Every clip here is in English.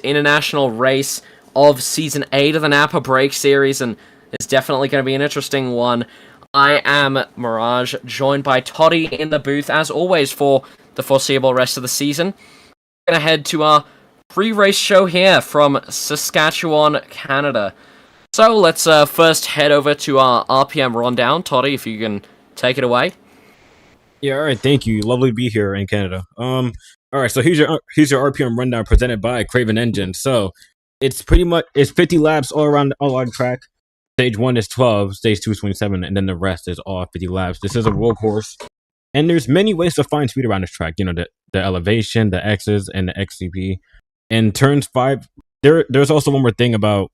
international race of Season 8 of the NAPA Break Series, and it's definitely going to be an interesting one. I am Mirage, joined by Toddy in the booth, as always, for the foreseeable rest of the season. We're going to head to our pre-race show here from Saskatchewan, Canada. So let's first head over to our RPM rundown. Toddy, if you can take it away. Yeah, all right, thank you. Lovely to be here in Canada. All right, so here's your RPM rundown presented by Craven Engine. So it's 50 laps all around the track. Stage 1 is 12, stage 2 is 27, and then the rest is all 50 laps. This is a road course, and there's many ways to find speed around this track. You know, the elevation, the X's, and the XCP. And turns 5, there's also one more thing about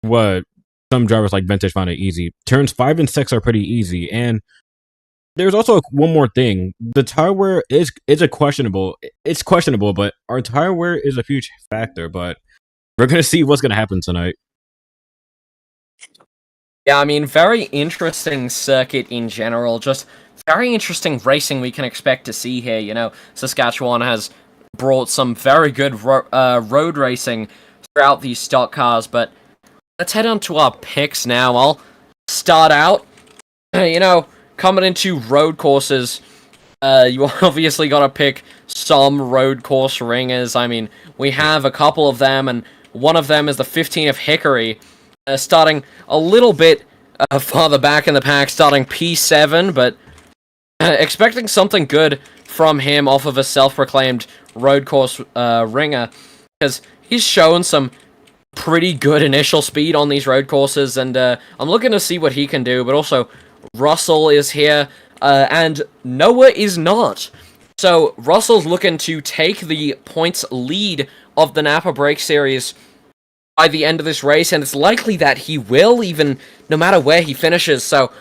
what some drivers like Vintage found it easy. Turns 5 and 6 are pretty easy, and there's also one more thing. The tire wear is a questionable. It's questionable, but our tire wear is a huge factor. But we're gonna see what's gonna happen tonight. Yeah, I mean, very interesting circuit in general. Just very interesting racing we can expect to see here. You know, Saskatchewan has brought some very good road racing throughout these stock cars. But let's head on to our picks now. I'll start out. Coming into road courses, you obviously got to pick some road course ringers. I mean, we have a couple of them, and one of them is the 15 of Hickory, starting a little bit farther back in the pack, starting P7, but expecting something good from him off of a self-proclaimed road course ringer, because he's shown some pretty good initial speed on these road courses, and I'm looking to see what he can do, but also Russell is here, and Noah is not. So Russell's looking to take the points lead of the NAPA Break Series by the end of this race, and it's likely that he will, even no matter where he finishes. So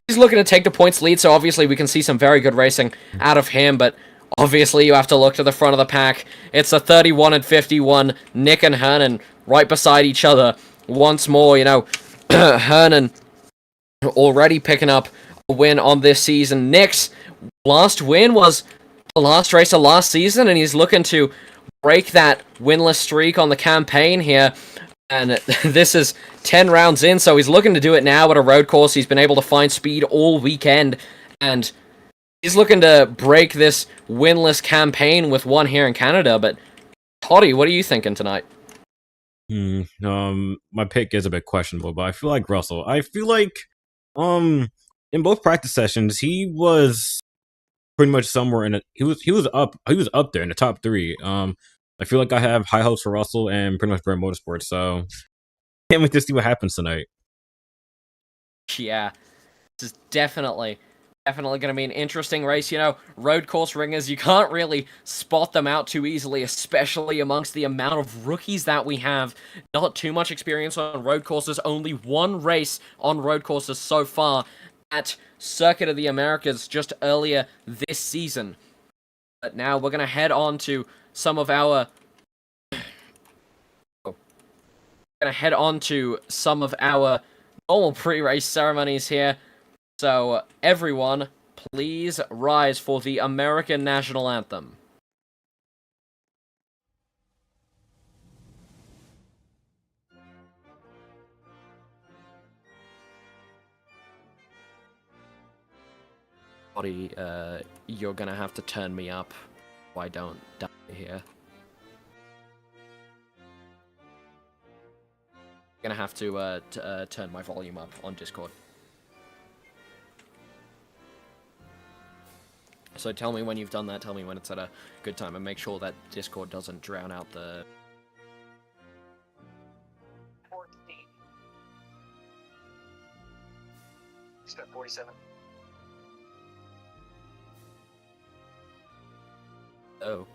he's looking to take the points lead, so obviously we can see some very good racing out of him, but obviously you have to look to the front of the pack. It's a 31 and 51, Nick and Hernan right beside each other once more. Hernan already picking up a win on this season. Nick's last win was the last race of last season, and he's looking to break that winless streak on the campaign here. And this is 10 rounds in, so he's looking to do it now at a road course. He's been able to find speed all weekend, and he's looking to break this winless campaign with one here in Canada. But Toddy, what are you thinking tonight? My pick is a bit questionable, but I feel like Russell. I feel like in both practice sessions, he was pretty much somewhere in it. He was up there in the top 3. I feel like I have high hopes for Russell and pretty much Brent Motorsports. So can't wait to see what happens tonight. Yeah, this is definitely going to be an interesting race. Road course ringers, you can't really spot them out too easily, especially amongst the amount of rookies that we have. Not too much experience on road courses, only one race on road courses so far at Circuit of the Americas just earlier this season. But now we're going to head on to some of our normal pre-race ceremonies here. So, everyone, please rise for the American National Anthem. Buddy, you're gonna have to turn me up. I don't die here. Gonna have to turn my volume up on Discord. So tell me when you've done that, tell me when it's at a good time, and make sure that Discord doesn't drown out the... 14. Step 47. Oh.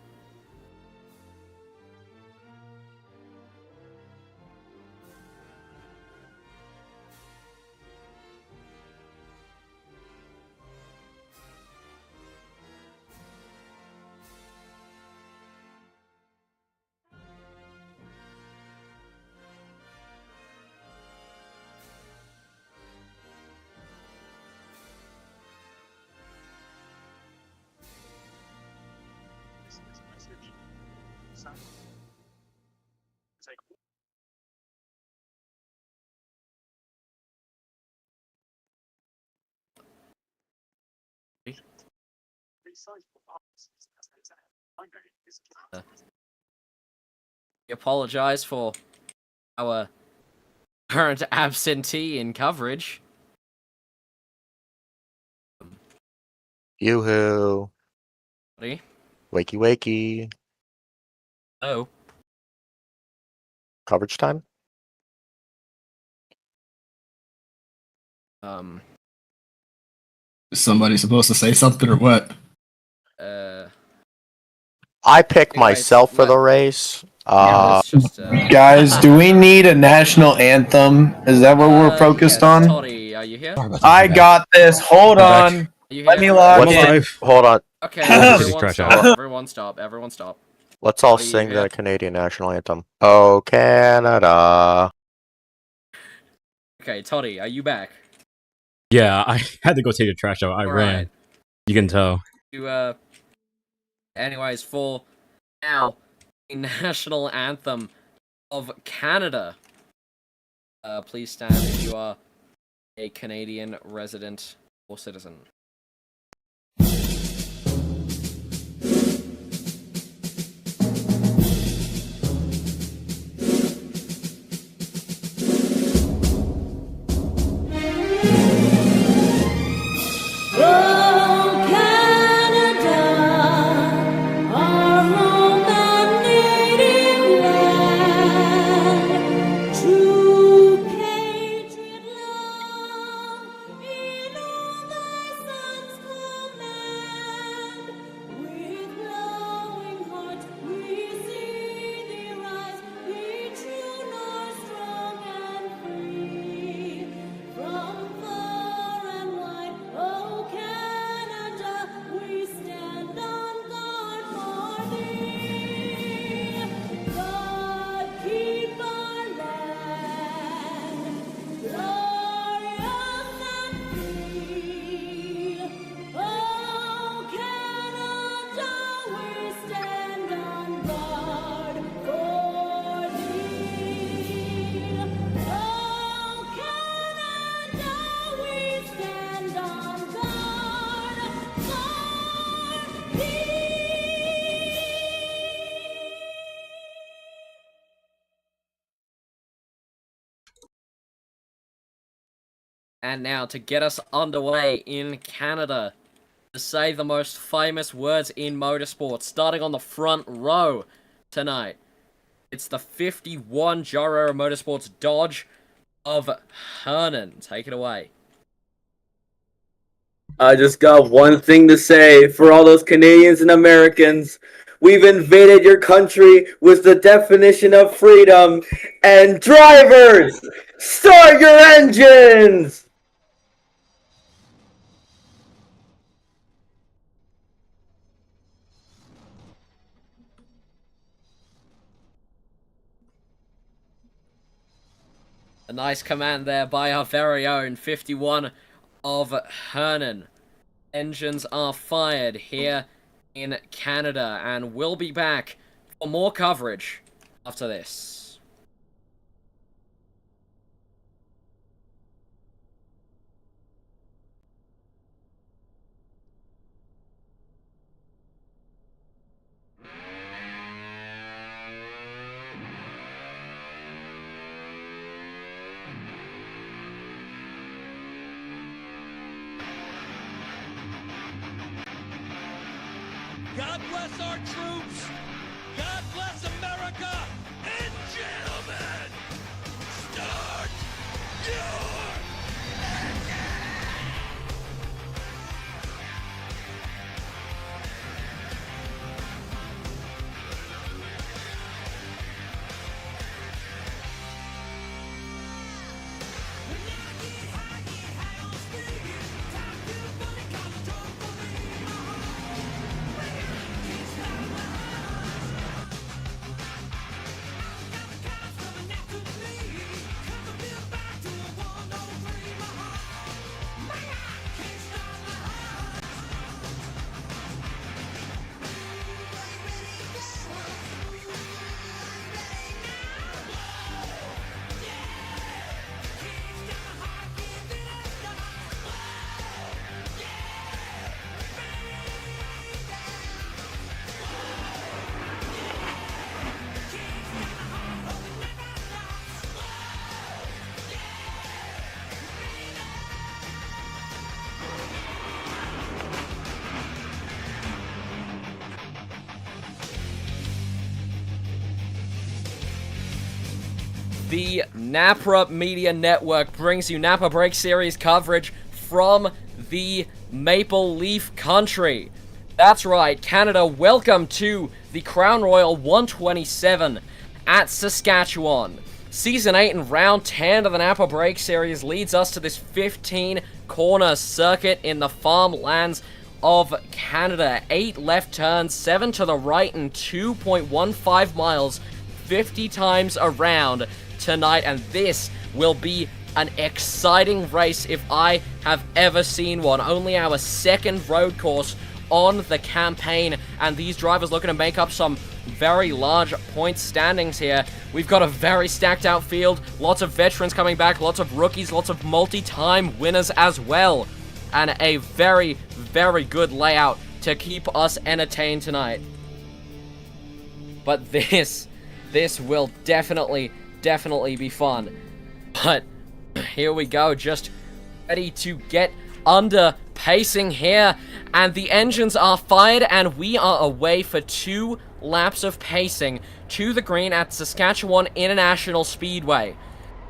We apologize for our current absentee in coverage. Yoo-hoo. Buddy? Wakey wakey. Oh. Coverage time? Is somebody supposed to say something or what? I pick Anyways, myself for the race. Let's just, Guys, do we need a national anthem? Is that what we're focused yes, on? Toddy, are you here? Sorry about that, I my bad. got this. Hold Back. on. Are you Let here? me log What's in. Alive. Hold on. Okay, Let's just everyone crash stop. out. Everyone stop. Everyone stop. Let's all Toddy, you sing here? the Canadian national anthem. Oh, Canada. Okay, Toddy, are you back? Yeah, I had to go take the trash out. I ran. Alright. You can tell. You, anyways, for now, the national anthem of Canada. Please stand if you are a Canadian resident or citizen. And now, to get us underway in Canada, to say the most famous words in motorsport, starting on the front row tonight, it's the 51 Gyro Motorsports Dodge of Hernan. Take it away. I just got one thing to say for all those Canadians and Americans. We've invaded your country with the definition of freedom. And drivers, start your engines! A nice command there by our very own 51 of Hernan. Engines are fired here in Canada, and we'll be back for more coverage after this. God bless our troops. God bless America. And gentlemen, start your the NAPA Media Network brings you NAPA Break Series coverage from the Maple Leaf Country. That's right, Canada, welcome to the Crown Royal 127 at Saskatchewan. Season 8 and Round 10 of the NAPA Break Series leads us to this 15-corner circuit in the farmlands of Canada. 8 left turns, 7 to the right, and 2.15 miles, 50 times around tonight, and this will be an exciting race if I have ever seen one. Only our second road course on the campaign, and these drivers looking to make up some very large point standings here. We've got a very stacked out field, lots of veterans coming back, lots of rookies, lots of multi-time winners as well, and a very, very good layout to keep us entertained tonight. But this will definitely be fun. But here we go, just ready to get under pacing here, and the engines are fired, and we are away for 2 laps of pacing to the green at Saskatchewan International Speedway.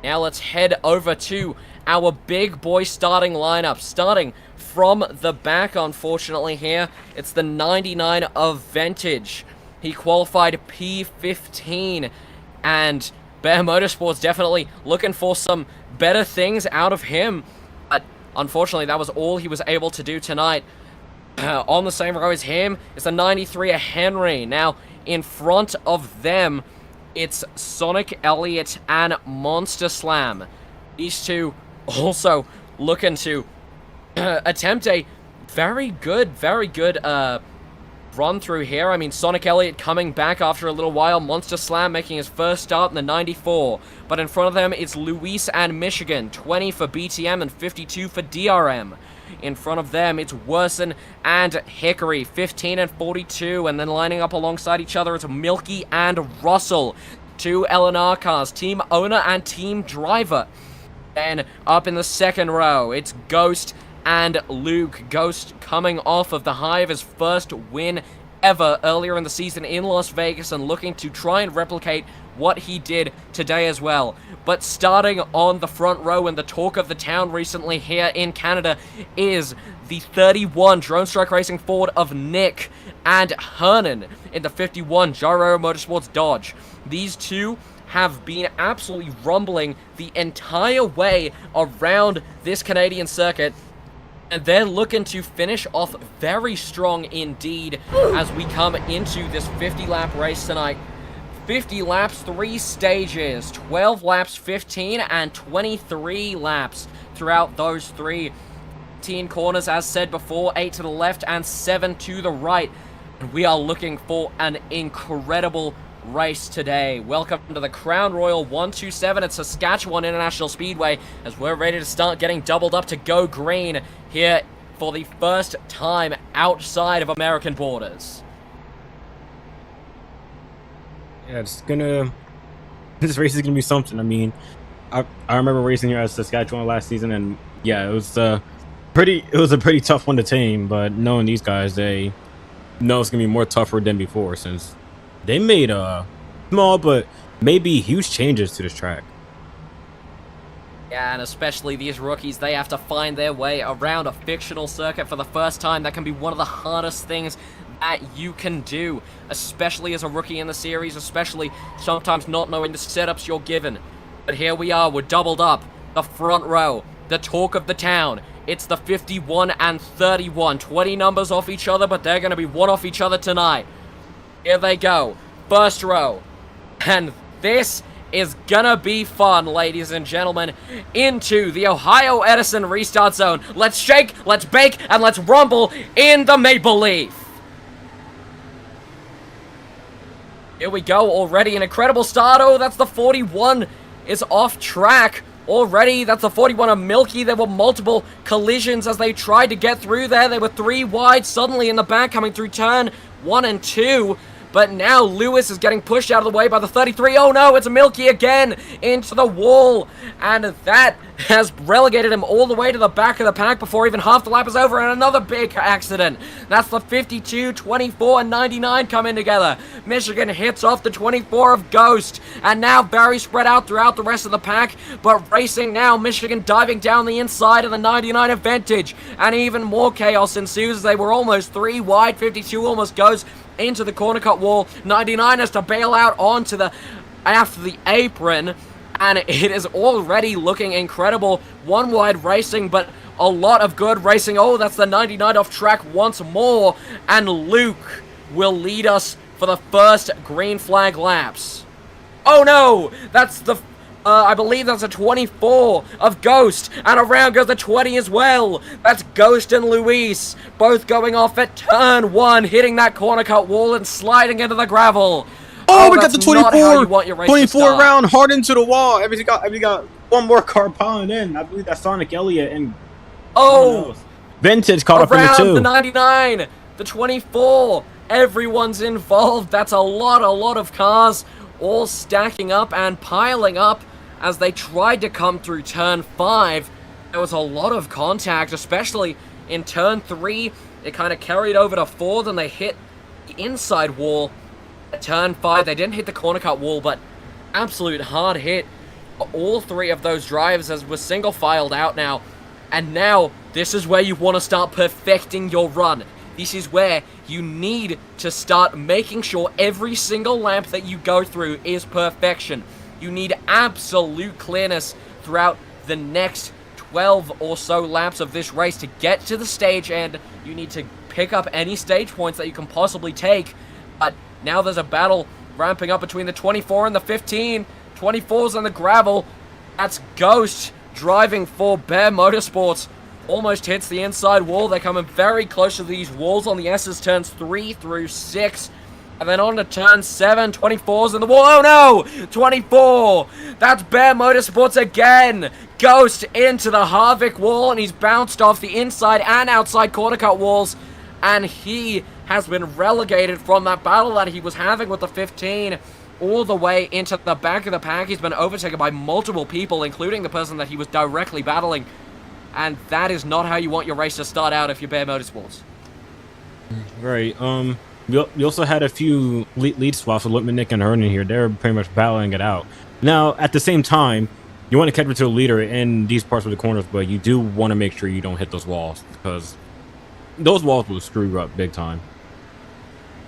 Now let's head over to our big boy starting lineup, starting from the back. Unfortunately here, it's the 99 of Vintage. He qualified P15, and Bear Motorsports definitely looking for some better things out of him. But unfortunately, that was all he was able to do tonight. On the same row as him is the 93 of Henry. Now, in front of them, it's Sonic Elliott and Monster Slam. These two also looking to attempt a very good run through here. I mean, Sonic Elliott coming back after a little while, Monster Slam making his first start in the 94. But in front of them, it's Luis and Michigan, 20 for BTM and 52 for DRM. In front of them, it's Worson and Hickory, 15 and 42. And then lining up alongside each other, it's Milky and Russell, 2 LNR cars, team owner and team driver. Then up in the second row, it's Ghost and Luke. Ghost coming off of the high of his first win ever earlier in the season in Las Vegas and looking to try and replicate what he did today as well. But starting on the front row and the talk of the town recently here in Canada is the 31 Drone Strike Racing Ford of Nick and Hernan in the 51 Gyro Motorsports Dodge. These two have been absolutely rumbling the entire way around this Canadian circuit, and they're looking to finish off very strong indeed as we come into this 50-lap race tonight. 50 laps, 3 stages, 12 laps, 15, and 23 laps throughout those 3 corners, as said before, 8 to the left and 7 to the right. And we are looking for an incredible race today. Welcome to the Crown Royal 127 at Saskatchewan International Speedway, as we're ready to start getting doubled up to go green here for the first time outside of American borders. Yeah, this race is gonna be something. I mean, I remember racing here at Saskatchewan last season, and yeah, it was a pretty tough one to tame. But knowing these guys, they know it's gonna be more tougher than before, since they made small but maybe huge changes to this track. Yeah, and especially these rookies, they have to find their way around a fictional circuit for the first time. That can be one of the hardest things that you can do, especially as a rookie in the series, especially sometimes not knowing the setups you're given. But here we are, we're doubled up, the front row, the talk of the town. It's the 51 and 31, 20 numbers off each other, but they're going to be one off each other tonight. Here they go, first row, and this is gonna be fun, ladies and gentlemen, into the Ohio Edison restart zone. Let's shake, let's bake, and let's rumble in the Maple Leaf. Here we go, already an incredible start. Oh, that's the 41 is off track already. That's the 41 of Milky. There were multiple collisions as they tried to get through there. They were 3 wide suddenly in the back coming through turn 1 and 2. but now Lewis is getting pushed out of the way by the 33. Oh no, it's Milky again into the wall, and that has relegated him all the way to the back of the pack before even half the lap is over, and another big accident. That's the 52, 24, and 99 coming together. Michigan hits off the 24 of Ghost, and now very spread out throughout the rest of the pack, but racing now, Michigan diving down the inside of the 99 advantage, and even more chaos ensues as they were almost 3 wide. 52 almost goes into the corner cut wall. 99 has to bail out onto the after the apron, and it is already looking incredible. 1 wide racing, but a lot of good racing. Oh, that's the 99 off track once more, and Luke will lead us for the first green flag laps. Oh no, that's the I believe that's a 24 of Ghost, and around goes the 20 as well. That's Ghost and Luis, both going off at turn 1, hitting that corner cut wall and sliding into the gravel. Oh, we got the that's not how you want your 24, race to 24 start. round hard into the wall. We got one more car piling in. I believe that's Sonic Elliott and Oh, Vintage caught up in the around 2. the 99, the 24, everyone's involved. That's a lot of cars all stacking up and piling up as they tried to come through turn 5. There was a lot of contact, especially in turn 3. It kind of carried over to 4, then they hit the inside wall. At turn 5, they didn't hit the corner cut wall, but absolute hard hit. All 3 of those drives as we're single filed out now. And now, this is where you want to start perfecting your run. This is where you need to start making sure every single lap that you go through is perfection. You need absolute clearness throughout the next 12 or so laps of this race to get to the stage end. You need to pick up any stage points that you can possibly take. But now there's a battle ramping up between the 24 and the 15. 24's on the gravel. That's Ghost driving for Bear Motorsports. Almost hits the inside wall. They're coming very close to these walls on the S's turns 3 through 6. And then on to turn 7, 24's in the wall. Oh no! 24! That's Bear Motorsports again! Ghost into the Harvick wall, and he's bounced off the inside and outside corner cut walls. And he has been relegated from that battle that he was having with the 15 all the way into the back of the pack. He's been overtaken by multiple people, including the person that he was directly battling. And that is not how you want your race to start out if you're Bear Motorsports. Right. We also had a few lead swaps with Lipman and Hernan here. They're pretty much battling it out. Now, at the same time, you want to catch up to a leader in these parts of the corners, but you do want to make sure you don't hit those walls, because those walls will screw you up big time.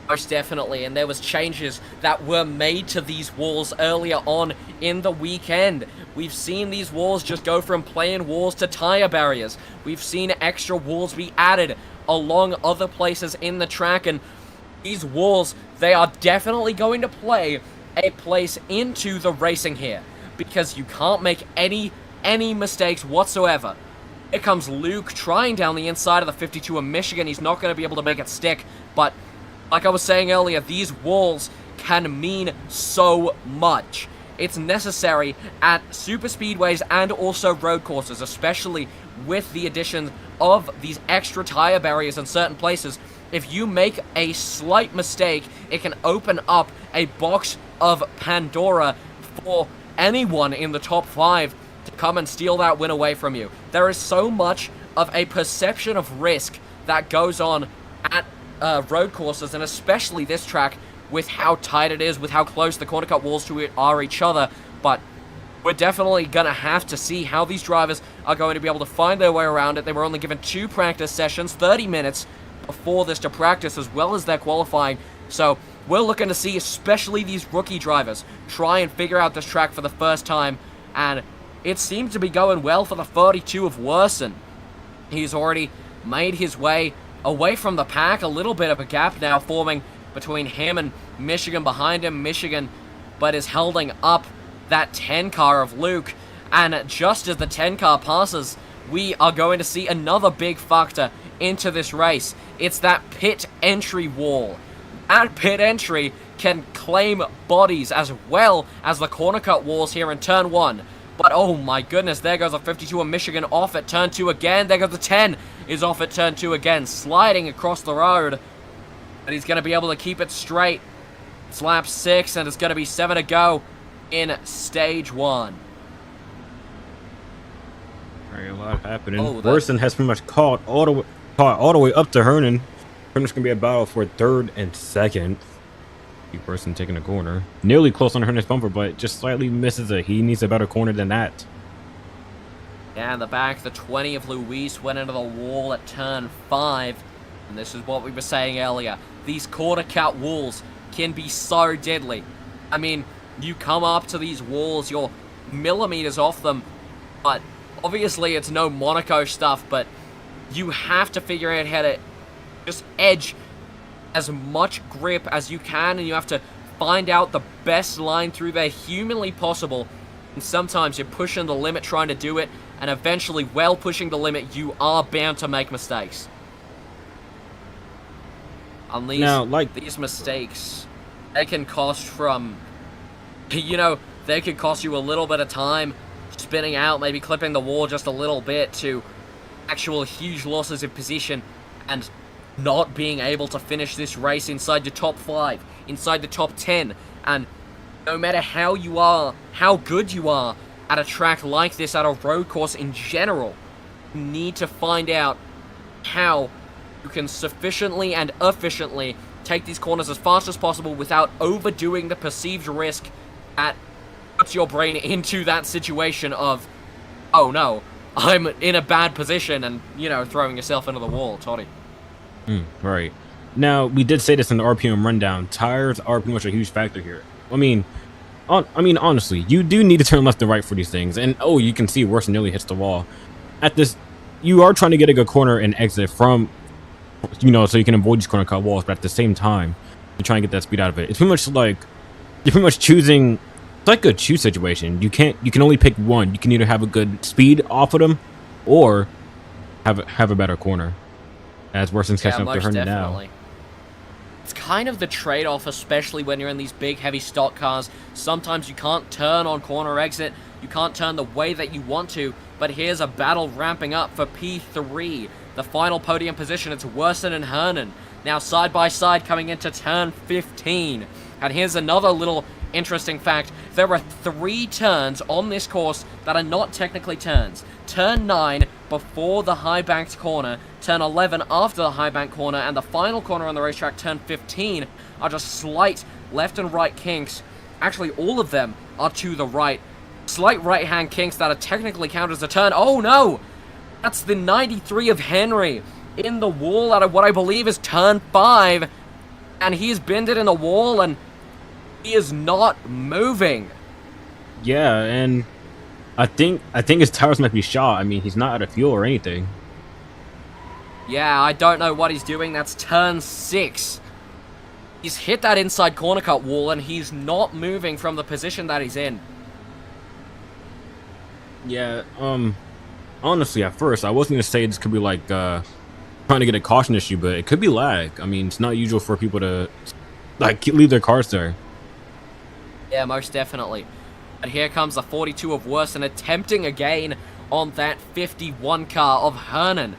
Most definitely, and there was changes that were made to these walls earlier on in the weekend. We've seen these walls just go from plain walls to tire barriers. We've seen extra walls be added along other places in the track, and these walls, they are definitely going to play a place into the racing here, because you can't make any mistakes whatsoever. Here comes Luke trying down the inside of the 52 of Michigan. He's not going to be able to make it stick, but like I was saying earlier, these walls can mean so much. It's necessary at super speedways and also road courses, especially with the addition of these extra tire barriers in certain places. If you make a slight mistake, it can open up a box of Pandora for anyone in the top 5 to come and steal that win away from you. There is so much of a perception of risk that goes on at road courses, and especially this track, with how tight it is, with how close the corner cut walls to it are each other. But we're definitely going to have to see how these drivers are going to be able to find their way around it. They were only given 2 practice sessions, 30 minutes before this to practice, as well as their qualifying. So we're looking to see especially these rookie drivers try and figure out this track for the first time, and it seems to be going well for the 32 of Worsen. He's already made his way away from the pack. A little bit of a gap now forming between him and Michigan behind him. Michigan, but is holding up that 10 car of Luke. And just as the 10 car passes, we are going to see another big factor into this race. It's that pit entry wall. That pit entry can claim bodies as well as the corner cut walls here in turn 1. But oh my goodness, there goes a 52 of Michigan off at turn 2 again. There goes the 10 is off at turn 2 again, sliding across the road. But he's going to be able to keep it straight. It's lap 6, and it's going to be 7 to go in stage 1. Alright, a lot happening. Oh, Worsen has pretty much caught all the way up to Hernan. Hernan's gonna be a battle for 3rd and 2nd. Worsen taking a corner. Nearly close on Hernan's bumper, but just slightly misses it. He needs a better corner than that. Yeah, in the back, the 20 of Luis went into the wall at turn 5. And this is what we were saying earlier. These quarter cut walls can be so deadly. I mean, you come up to these walls, you're millimeters off them, but obviously it's no Monaco stuff, but you have to figure out how to just edge as much grip as you can, and you have to find out the best line through there humanly possible. And sometimes you're pushing the limit trying to do it, and eventually, while pushing the limit, you are bound to make mistakes. And these mistakes, they can cost from, they could cost you a little bit of time, spinning out, maybe clipping the wall just a little bit, to actual huge losses of position, and not being able to finish this race inside the top 5, inside the top 10. And no matter how you are, how good you are at a track like this, at a road course in general, you need to find out how you can sufficiently and efficiently take these corners as fast as possible without overdoing the perceived risk that puts your brain into that situation of, oh no, I'm in a bad position, and, throwing yourself into the wall, Toddy. Right. Now, we did say this in the RPM rundown. Tires are pretty much a huge factor here. I mean, honestly, you do need to turn left and right for these things. And, you can see Worsen nearly hits the wall. At this, you are trying to get a good corner and exit from, so you can avoid these corner cut walls, but at the same time, you're trying to get that speed out of it. It's pretty much like, you're pretty much choosing, it's like a choose situation. You can only pick one. You can either have a good speed off of them, or have a better corner. As Worsen's catching up to Hernan now. It's kind of the trade-off, especially when you're in these big, heavy stock cars. Sometimes you can't turn on corner exit. You can't turn the way that you want to. But here's a battle ramping up for P3. The final podium position, it's Worsen and Hernan. Now side by side coming into turn 15. And here's another little interesting fact. There are 3 turns on this course that are not technically turns. Turn 9 before the high banked corner, turn 11 after the high bank corner, and the final corner on the racetrack, turn 15, are just slight left and right kinks. Actually, all of them are to the right. Slight right-hand kinks that are technically counted as a turn. Oh no! That's the 93 of Henry in the wall at what I believe is turn 5, and he's bended in the wall, and he is not moving. Yeah, and I think his tires might be shot. I mean, he's not out of fuel or anything. Yeah, I don't know what he's doing. That's turn 6. He's hit that inside corner cut wall, and he's not moving from the position that he's in. Yeah, honestly, at first, I wasn't going to say this could be like, trying to get a caution issue, but it could be lag. I mean, it's not usual for people to, leave their cars there. Yeah, most definitely. But here comes the 42 of Worsen attempting again on that 51 car of Hernan.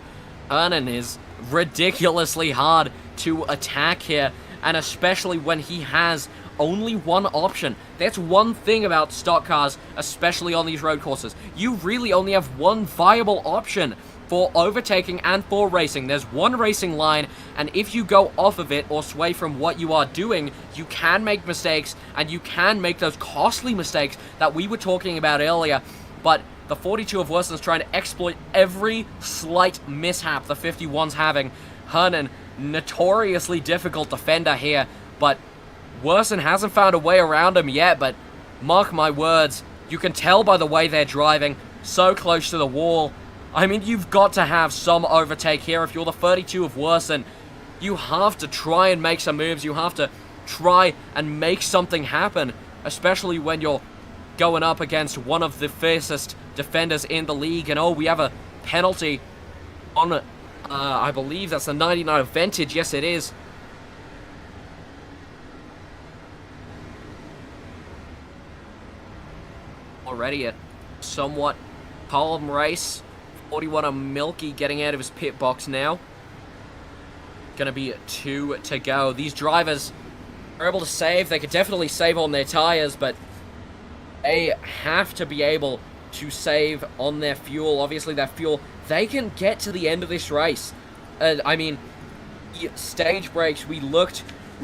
Hernan is ridiculously hard to attack here, and especially when he has only one option. That's one thing about stock cars, especially on these road courses. You really only have one viable option for overtaking and for racing. There's one racing line, and if you go off of it or sway from what you are doing, you can make mistakes, and you can make those costly mistakes that we were talking about earlier. But the 42 of Worsen is trying to exploit every slight mishap the 51's having. Hernan, notoriously difficult defender here, but Worsen hasn't found a way around him yet. But mark my words, you can tell by the way they're driving, so close to the wall. I mean, you've got to have some overtake here. If you're the 32 of Worsen, you have to try and make some moves. You have to try and make something happen, especially when you're going up against one of the fiercest defenders in the league. And we have a penalty on, I believe that's the 99 Vintage. Yes, it is. Already a somewhat calm race. 41 of Milky getting out of his pit box now. Gonna be 2 to go. These drivers, are able to save. They could definitely save on their tires, but they have to be able to save on their fuel. Obviously, their fuel, they can get to the end of this race. I mean, stage breaks, we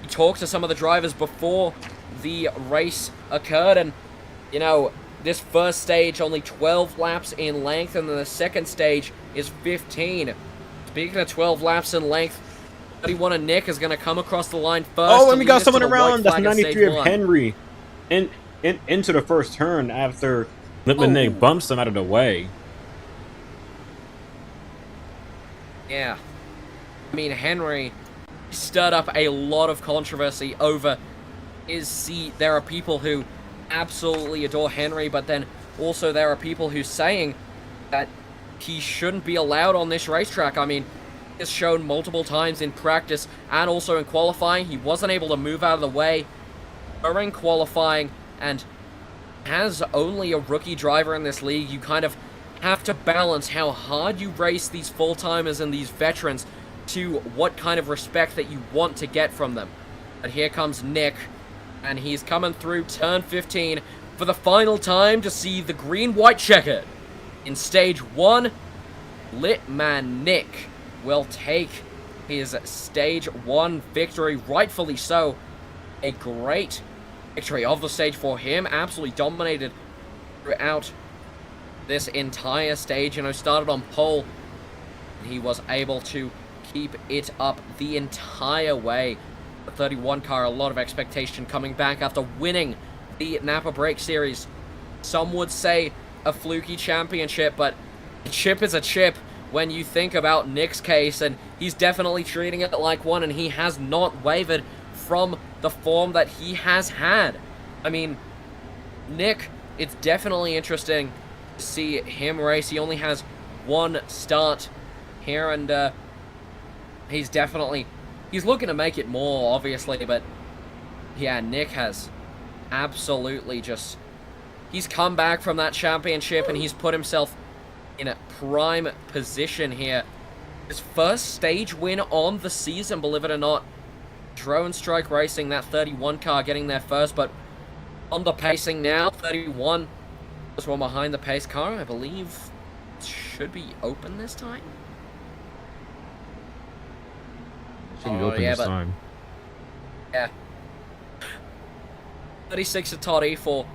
talked to some of the drivers before the race occurred, and, you know, this first stage only 12 laps in length, and then the second stage is 15. Speaking of 12 laps in length, 31 and Nick is going to come across the line first. Oh, and we got someone the white around. That's flag in 93 stage of one. Henry. Into the first turn after Nick bumps him out of the way. Yeah. I mean, Henry stirred up a lot of controversy over his seat. There are people who absolutely adore Henry, but then also there are people who saying that he shouldn't be allowed on this racetrack. I mean, it's shown multiple times in practice and also in qualifying. He wasn't able to move out of the way during qualifying, and as only a rookie driver in this league, you kind of have to balance how hard you race these full-timers and these veterans to what kind of respect that you want to get from them. But here comes Nick, and he's coming through turn 15 for the final time to see the green-white checkered. In stage 1, Litman Nick will take his stage 1 victory, rightfully so. A great victory of the stage for him, absolutely dominated throughout this entire stage. You know, started on pole, and he was able to keep it up the entire way. The 31 car, a lot of expectation coming back after winning the NAPA Break Series. Some would say a fluky championship, but a chip is a chip when you think about Nick's case, and he's definitely treating it like one, and he has not wavered from the form that he has had. I mean, Nick, it's definitely interesting to see him race. He only has one start here, and he's looking to make it more, obviously, but yeah, Nick has absolutely he's come back from that championship, and he's put himself in a prime position here. His first stage win on the season, believe it or not. Drone Strike Racing, that 31 car getting there first, but on the pacing now, 31 was one behind the pace car. I believe it should be open this time. Should be open this time. Yeah. 36 of Todd E4.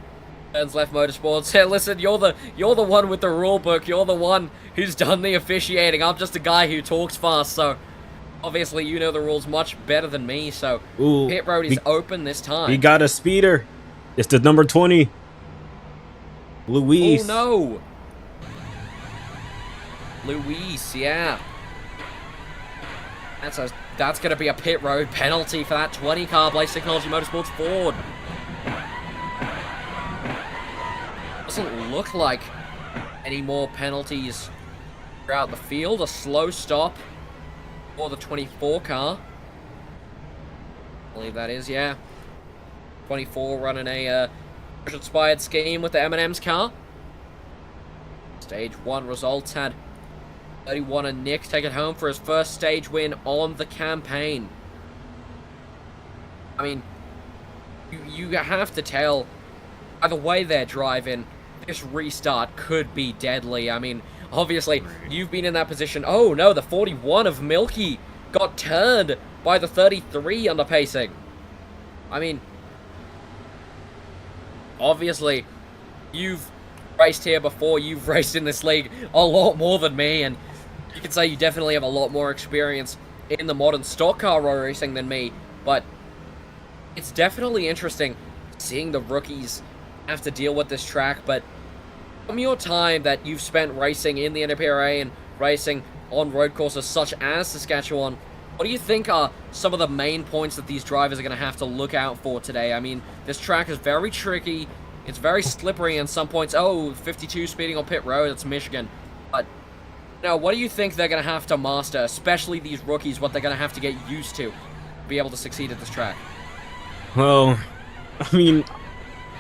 Turns Left Motorsports. Hey, listen, you're the one with the rule book. You're the one who's done the officiating. I'm just a guy who talks fast, so obviously you know the rules much better than me. So pit road is open this time. He got a speeder. It's the number 20, Luis. Oh no, Luis. Yeah, that's gonna be a pit road penalty for that 20 car. Blaze Technology Motorsports Ford. Doesn't look like any more penalties throughout the field. A slow stop for the 24 car. I believe that is, yeah. 24 running a inspired scheme with the M&M's car. Stage 1 results had 31 and Nick take it home for his first stage win on the campaign. I mean, you have to tell by the way they're driving, this restart could be deadly. I mean, obviously, you've been in that position. Oh no, the 41 of Milky got turned by the 33 on the pacing. I mean, obviously, you've raced here before. You've raced in this league a lot more than me, and you can say you definitely have a lot more experience in the modern stock car road racing than me, but it's definitely interesting seeing the rookies have to deal with this track. But from your time that you've spent racing in the NPRA and racing on road courses such as Saskatchewan, what do you think are some of the main points that these drivers are going to have to look out for today? I mean, this track is very tricky, it's very slippery in some points. Oh, 52 speeding on pit road, it's Michigan. But, now, what do you think they're going to have to master, especially these rookies, what they're going to have to get used to be able to succeed at this track? Well, I mean,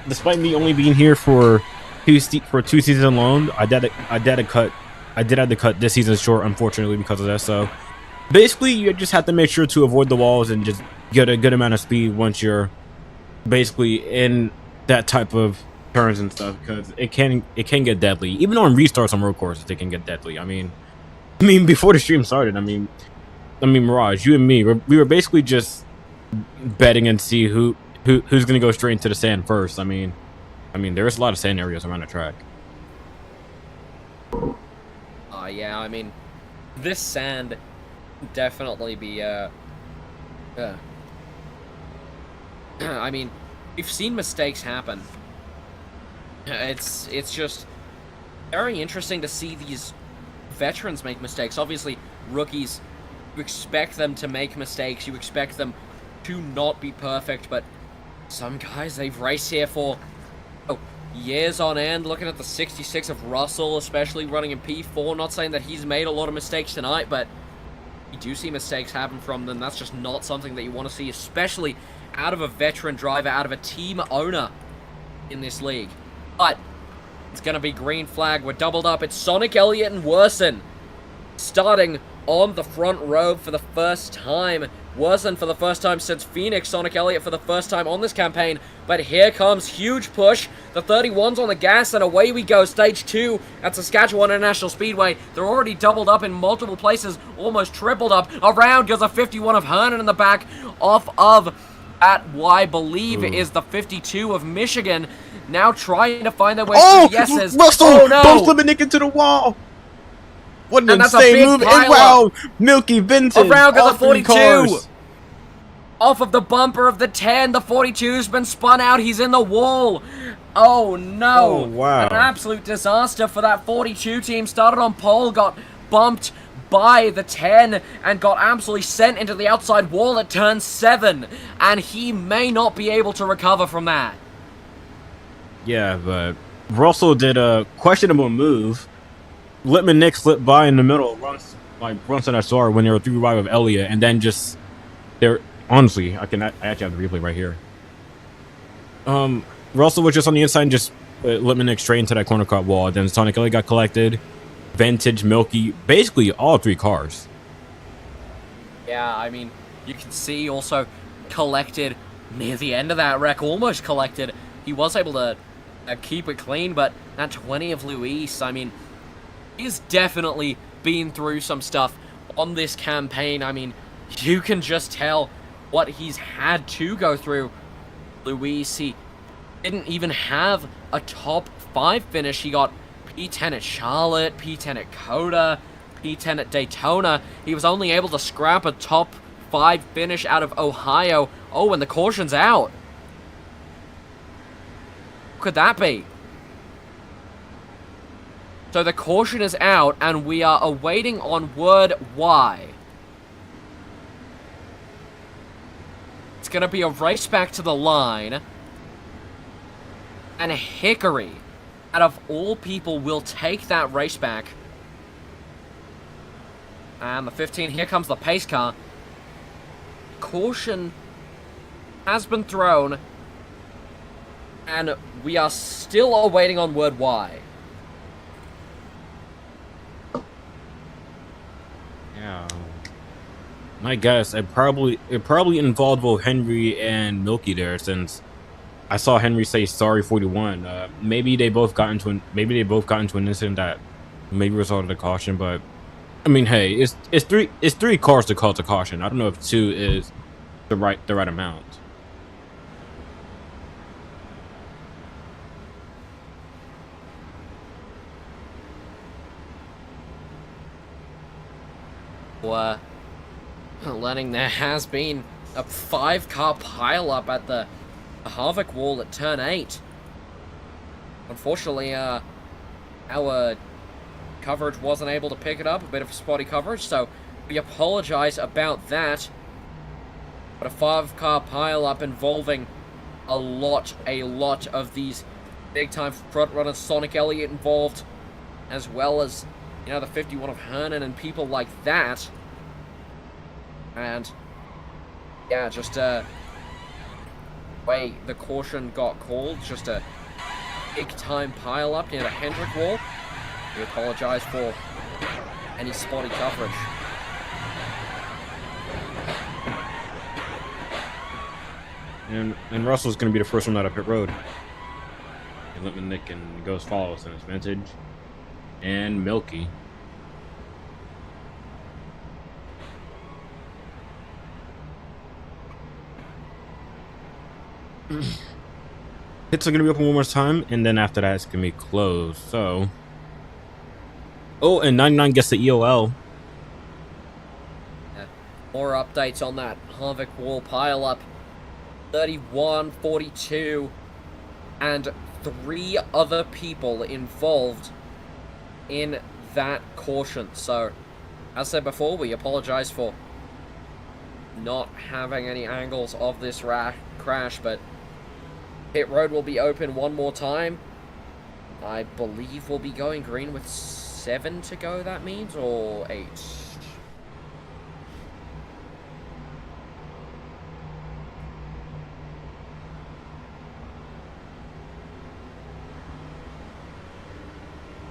despite me only being here for two seasons alone, I did have to cut this season short, unfortunately, because of that. So basically you just have to make sure to avoid the walls and just get a good amount of speed once you're basically in that type of turns and stuff, because it can get deadly. Even on restarts on road courses, it can get deadly. I mean before the stream started, I mean Mirage, you and me, we were basically just betting and see who's gonna go straight into the sand first. I mean there's a lot of sand areas around the track. Yeah, I mean, this sand definitely be, I mean, we've seen mistakes happen. It's just very interesting to see these veterans make mistakes. Obviously, rookies, you expect them to make mistakes, you expect them to not be perfect, but some guys, they've raced here for years on end. Looking at the 66 of Russell, especially running in P4, not saying that he's made a lot of mistakes tonight, but you do see mistakes happen from them. That's just not something that you want to see, especially out of a veteran driver, out of a team owner in this league. But it's going to be green flag. We're doubled up. It's Sonic Elliott and Worsen starting on the front row for the first time. Worsen for the first time since Phoenix. Sonic Elliott for the first time on this campaign. But here comes huge push. The 31's on the gas, and away we go. Stage 2 at Saskatchewan International Speedway. They're already doubled up in multiple places, almost tripled up. Around goes a 51 of Hernan in the back, off of at what I believe is the 52 of Michigan. Now trying to find their way through the S's. Russell! Oh no! Don't slip a nick into the wall! What an And that's a insane big move! And pile wow! Milky Vincent! Around goes all a three 42! cars. Off of the bumper of the 10, the 42's been spun out, he's in the wall. Oh no! Oh, wow. An absolute disaster for that 42 team. Started on pole, got bumped by the 10, and got absolutely sent into the outside wall at turn 7. And he may not be able to recover from that. Yeah, but Russell did a questionable move. Littman Nick slipped by in the middle, runs on that SR when they were through right with Elliott, and then just they're honestly, I actually have the replay right here. Russell was just on the inside and just Littman Nick straight into that corner cut wall. Then Sonic Elliott got collected. Vintage, Milky, basically all three cars. Yeah, I mean, you can see also collected near the end of that wreck, almost collected. He was able to keep it clean, but that 20 of Luis, I mean, he's definitely been through some stuff on this campaign. I mean, you can just tell what he's had to go through. Luis, he didn't even have a top 5 finish. He got P10 at Charlotte, P10 at Coda, P10 at Daytona. He was only able to scrap a top 5 finish out of Ohio. Oh, and the caution's out. What could that be? So the caution is out, and we are awaiting on word why. It's going to be a race back to the line. And Hickory, out of all people, will take that race back. And the 15, here comes the pace car. Caution has been thrown. And we are still awaiting on word why. Yeah. My guess, it probably involved both Henry and Milky there, since I saw Henry say sorry 41. Maybe they both got into an incident that maybe resulted in a caution, but I mean, hey, it's three cars to cause a caution. I don't know if 2 is the right amount. Learning there has been a 5-car pileup at the Harvick wall at turn 8. Unfortunately, our coverage wasn't able to pick it up. A bit of spotty coverage, so we apologize about that. But a 5-car pileup involving a lot of these big-time front-runners. Sonic Elliott involved, as well as, you know, the 51 of Hernan and people like that. And yeah, just way the caution got called, just a big-time pile-up near the Hendrick wall. We apologize for any spotty coverage. And Russell's going to be the first one out of pit road. And let Nick and goes follows in his vintage. And Milky. Pits are going to be open one more time, and then after that it's going to be closed. So, oh, and 99 gets the EOL. More updates on that Harvick wall pileup. 31, 42, and 3 other people involved in that caution. So, as said before, we apologize for not having any angles of this crash, but pit road will be open one more time. I believe we'll be going green with 7 to go, that means, or 8?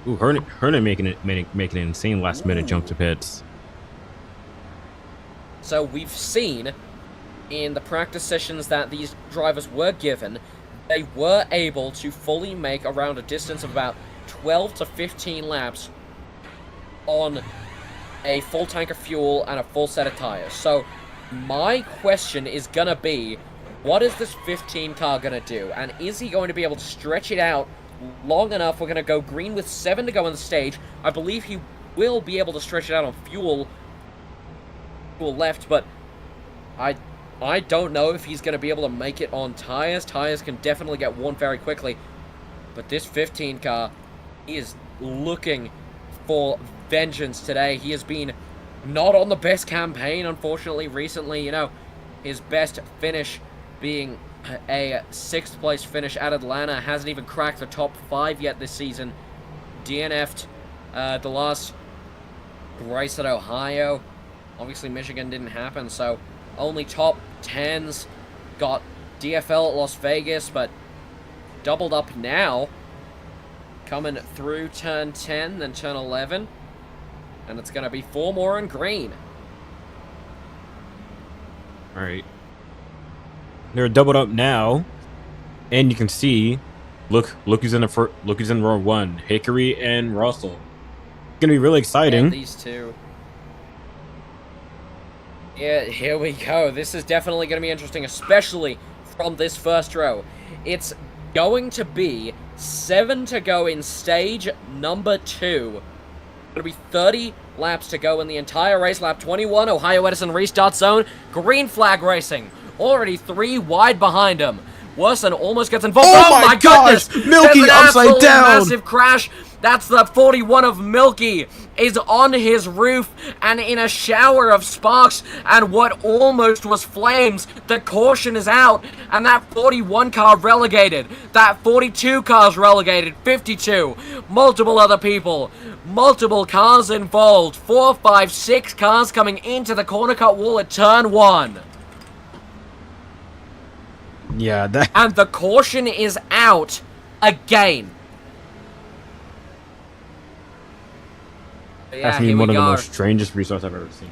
Ooh, Hernan making an insane last minute jump to pits. So we've seen in the practice sessions that these drivers were given, they were able to fully make around a distance of about 12 to 15 laps on a full tank of fuel and a full set of tires. So my question is gonna be, what is this 15 car gonna do? And is he going to be able to stretch it out long enough? We're going to go green with 7 to go on the stage. I believe he will be able to stretch it out on fuel left, but I don't know if he's going to be able to make it on tires. Tires can definitely get worn very quickly, but this 15 car is looking for vengeance today. He has been not on the best campaign, unfortunately, recently. You know, his best finish being a 6th place finish at Atlanta, hasn't even cracked the top 5 yet this season. DNF'd the last race at Ohio. Obviously Michigan didn't happen, so only top 10s. Got DFL at Las Vegas, but doubled up now. Coming through turn 10, then turn 11. And it's going to be 4 more in green. Alright. They're doubled up now, and you can see, look who's in row 1, Hickory and Russell. It's gonna be really exciting. Yeah, these two. Yeah, here we go. This is definitely gonna be interesting, especially from this first row. It's going to be 7 to go in stage number 2. Gonna be 30 laps to go in the entire race. Lap 21, Ohio Edison restart zone. Green flag racing. Already 3 wide behind him. Worsen almost gets involved. Oh my gosh! goodness! Milky There's an upside absolute down! Massive crash. That's the 41 of Milky is on his roof and in a shower of sparks and what almost was flames. The caution is out and that 41 car relegated. That 42 car's relegated. 52. Multiple other people. Multiple cars involved. 4, 5, 6 cars coming into the corner cut wall at turn 1. Yeah, that. And the caution is out again. Yeah, That's here one we of the go. most strangest restarts I've ever seen.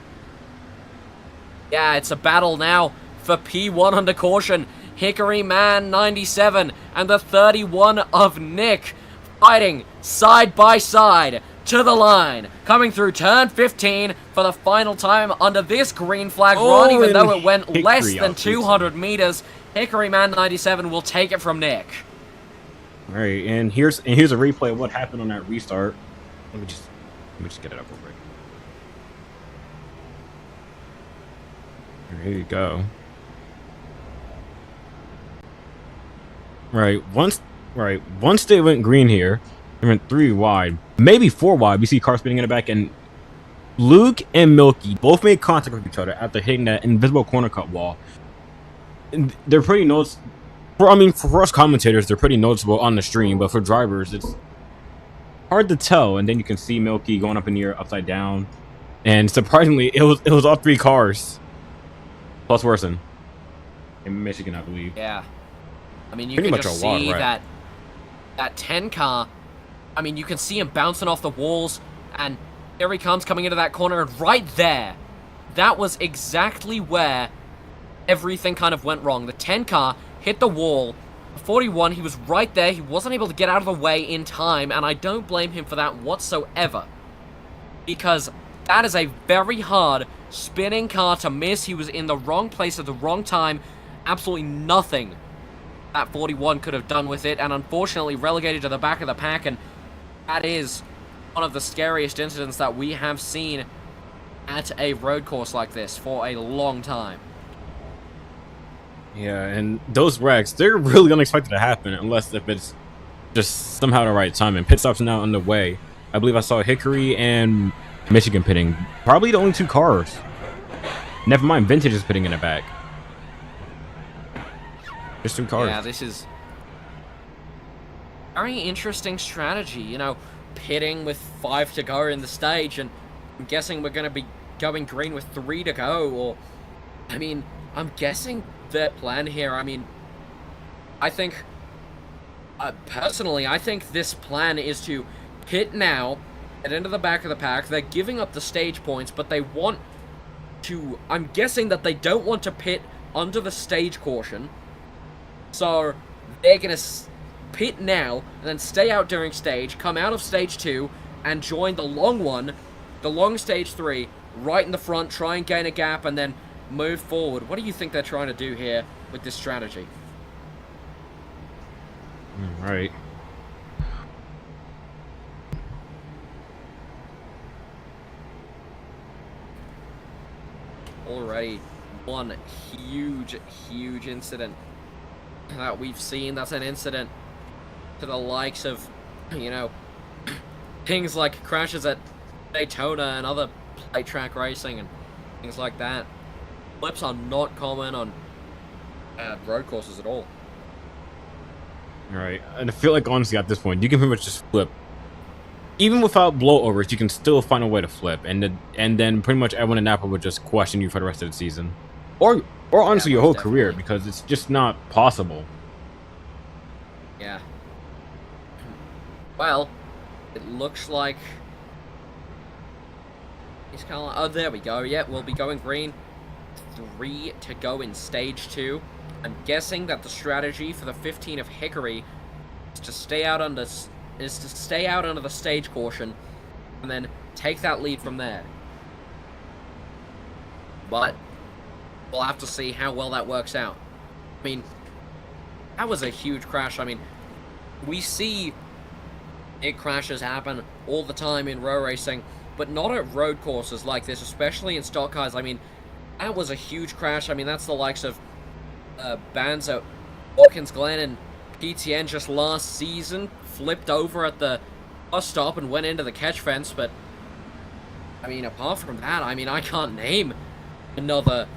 Yeah, it's a battle now for P1 under caution. Hickory Man 97 and the 31 of Nick fighting side by side to the line. Coming through turn 15 for the final time under this green flag run, even though it went less than 200 meters. Hickory Man 97 will take it from Nick. All right, and here's a replay of what happened on that restart. Let me just get it up real quick. There you go. Once they went green here, they went 3 wide, maybe 4 wide. We see cars spinning in the back, and Luke and Milky both made contact with each other after hitting that invisible corner cut wall. And they're pretty noticeable. For us commentators, they're pretty noticeable on the stream, but for drivers, it's hard to tell. And then you can see Milky going up in the air upside down, and surprisingly, it was all 3 cars plus Worsen in Michigan, I believe. Yeah, I mean you Pretty can much just a walk, see right? that 10 car. I mean you can see him bouncing off the walls, and here he comes coming into that corner, and right there, that was exactly where everything kind of went wrong. The 10 car hit the wall. 41, he was right there. He wasn't able to get out of the way in time, and I don't blame him for that whatsoever. Because that is a very hard spinning car to miss. He was in the wrong place at the wrong time. Absolutely nothing that 41 could have done with it, and unfortunately relegated to the back of the pack, and that is one of the scariest incidents that we have seen at a road course like this for a long time. Yeah, and those wrecks, they're really unexpected to happen unless if it's just somehow the right time. And pit stops are now underway. I believe I saw Hickory and Michigan pitting. Probably the only 2 cars. Never mind, Vintage is pitting in the back. Just 2 cars. Yeah, this is very interesting strategy, you know, pitting with 5 to go in the stage, and I'm guessing we're going to be going green with 3 to go, or, I mean, I'm guessing their plan here, I mean, I think, personally, I think this plan is to pit now, get into the back of the pack. They're giving up the stage points, but they want to, I'm guessing that they don't want to pit under the stage caution, so they're going to pit now, and then stay out during stage, come out of stage 2, and join the long one, the long stage 3, right in the front, try and gain a gap, and then move forward. What do you think they're trying to do here with this strategy? Right. Already one huge incident that we've seen. That's an incident to the likes of, you know, things like crashes at Daytona and other plate track racing and things like that. Flips are not common on road courses at all. Right. And I feel like, honestly, at this point, you can pretty much just flip. Even without blowovers, you can still find a way to flip. And then pretty much everyone in NAPA would just question you for the rest of the season. Or honestly, your whole career, because it's just not possible. Yeah. Well, it looks like he's kind of, oh, there we go. Yeah, we'll be going green. 3 to go in stage 2. I'm guessing that the strategy for the 15 of Hickory is to stay out under the stage caution and then take that lead from there. But we'll have to see how well that works out. I mean, that was a huge crash. I mean, we see big crashes happen all the time in row racing, but not at road courses like this, especially in stock cars. I mean, that was a huge crash. I mean, that's the likes of Banzo, Watkins Glen, and PTN just last season flipped over at the bus stop and went into the catch fence. But I mean, apart from that, I mean, I can't name another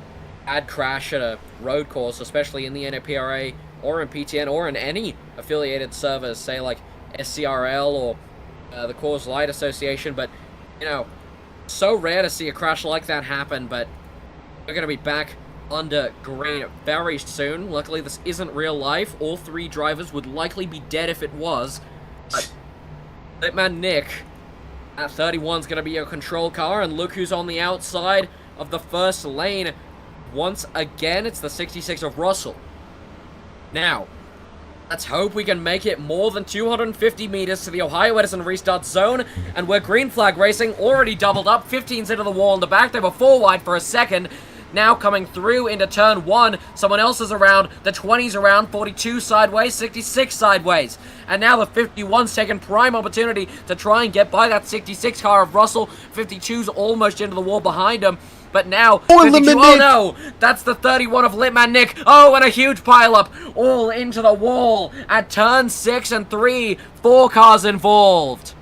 bad crash at a road course, especially in the NAPRA or in PTN or in any affiliated servers, say like SCRL or the Coors Light Association. But you know, so rare to see a crash like that happen. But we're gonna be back under green very soon. Luckily, this isn't real life. All 3 drivers would likely be dead if it was. But Litman Nick at 31 is going to be a control car, and look who's on the outside of the first lane. Once again, it's the 66 of Russell. Now, let's hope we can make it more than 250 meters to the Ohio Edison restart zone, and we're green flag racing, already doubled up. 15's into the wall in the back. They were 4 wide for a second. Now coming through into turn 1, someone else is around, the 20's around, 42 sideways, 66 sideways. And now the 51's taking prime opportunity to try and get by that 66 car of Russell. 52's almost into the wall behind him. But now, 52, oh no, that's the 31 of Litman Nick. Oh, and a huge pileup all into the wall at turn 6 and 3, 4 cars involved.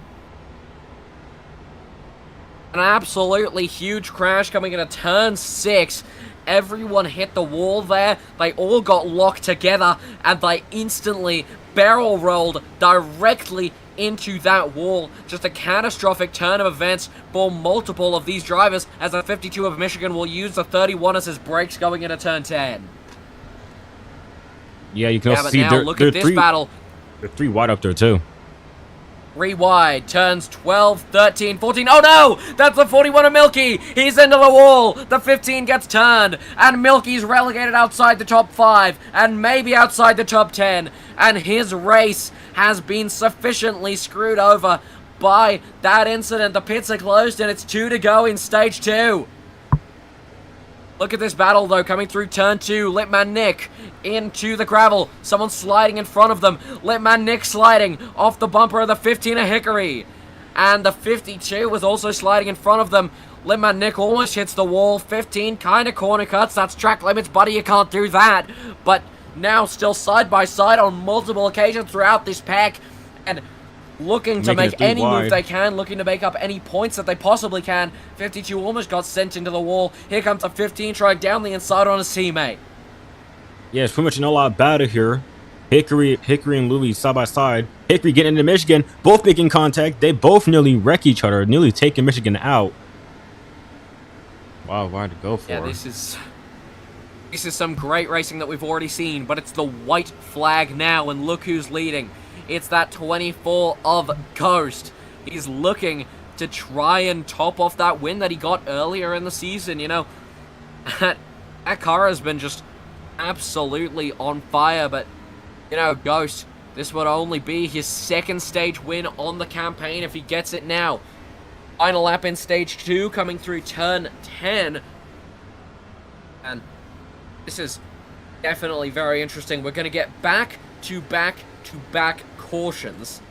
An absolutely huge crash coming into turn 6. Everyone hit the wall there. They all got locked together, and they instantly barrel rolled directly into that wall. Just a catastrophic turn of events for multiple of these drivers, as the 52 of Michigan will use the 31 as his brakes going into turn 10. Yeah, you can also see look at this battle. They're 3 wide up there too. Re-wide, turns 12, 13, 14. Oh no! That's the 41 of Milky! He's into the wall! The 15 gets turned, and Milky's relegated outside the top 5, and maybe outside the top 10. And his race has been sufficiently screwed over by that incident. The pits are closed, and it's 2 to go in stage 2. Look at this battle, though, coming through turn 2. Litman Nick into the gravel. Someone sliding in front of them. Litman Nick sliding off the bumper of the 15 of Hickory. And the 52 was also sliding in front of them. Litman Nick almost hits the wall. 15 kind of corner cuts. That's track limits, buddy. You can't do that. But now still side by side on multiple occasions throughout this pack. And looking to make any move they can, looking to make up any points that they possibly can. 52 almost got sent into the wall. Here comes a 15 trying down the inside on his teammate. Yeah, it's pretty much an all-out battle here. Hickory and Louis side by side. Hickory getting into Michigan, both making contact. They both nearly wreck each other, nearly taking Michigan out. Wow, why to go for? Yeah, this is some great racing that we've already seen, but it's the white flag now, and look who's leading. It's that 24 of Ghost. He's looking to try and top off that win that he got earlier in the season, you know. That car has been just absolutely on fire, but, you know, Ghost, this would only be his second stage win on the campaign if he gets it now. Final lap in stage 2 coming through turn 10. And this is definitely very interesting. We're going to get back-to-back cautions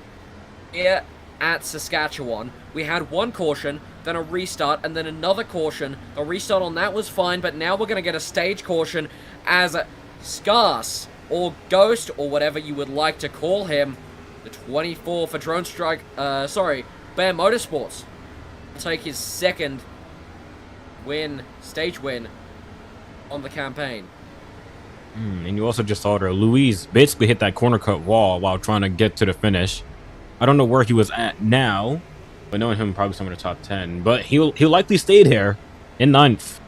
here at Saskatchewan. We had one caution, then a restart, and then another caution. The restart on that was fine, but now we're going to get a stage caution as Scarce, or Ghost, or whatever you would like to call him, the 24 for Drone Strike, Bear Motorsports, will take his second stage win on the campaign. And you also just saw there, Louise basically hit that corner cut wall while trying to get to the finish. I don't know where he was at now, but knowing him, probably somewhere in the top 10. But he'll likely stayed here in 9th.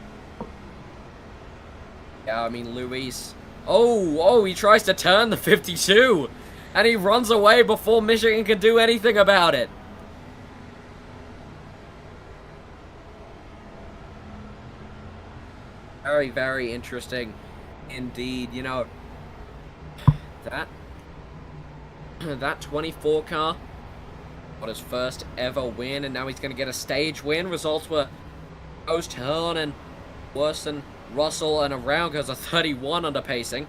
Yeah, I mean, Louise. Oh, he tries to turn the 52, and he runs away before Michigan can do anything about it. Very, very interesting. Indeed, you know, that 24 car got his first ever win, and now he's going to get a stage win. Results were Ghost Hearn and worse than Russell, and around goes a 31 under pacing.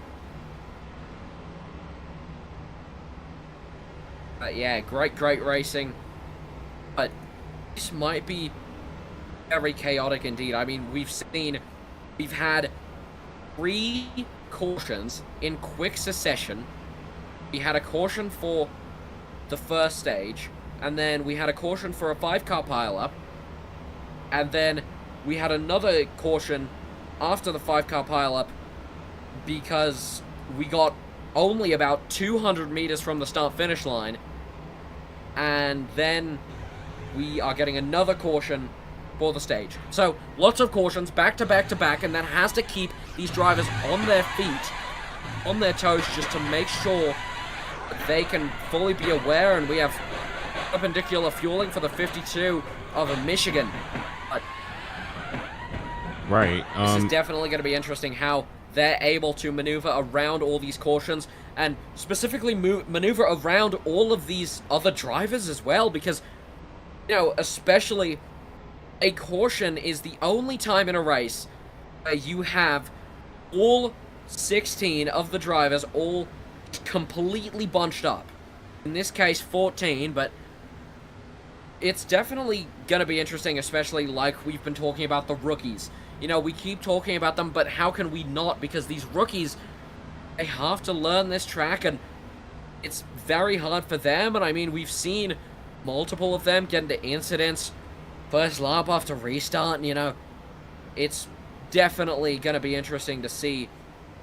Yeah, great racing, but this might be very chaotic indeed. I mean, we've had 3 cautions in quick succession. We had a caution for the first stage, and then we had a caution for a 5-car pileup, and then we had another caution after the 5-car pileup because we got only about 200 meters from the start-finish line, and then we are getting another caution for the stage. So, lots of cautions, back to back to back, and that has to keep these drivers on their feet, on their toes, just to make sure that they can fully be aware, and we have perpendicular fueling for the 52 of Michigan. But right. This is definitely going to be interesting how they're able to maneuver around all these cautions, and specifically maneuver around all of these other drivers as well, because, you know, especially a caution is the only time in a race where you have all 16 of the drivers all completely bunched up. In this case, 14, but it's definitely going to be interesting, especially like we've been talking about the rookies. You know, we keep talking about them, but how can we not? Because these rookies, they have to learn this track, and it's very hard for them. And I mean, we've seen multiple of them get into incidents first lap after restart, and, you know, it's definitely going to be interesting to see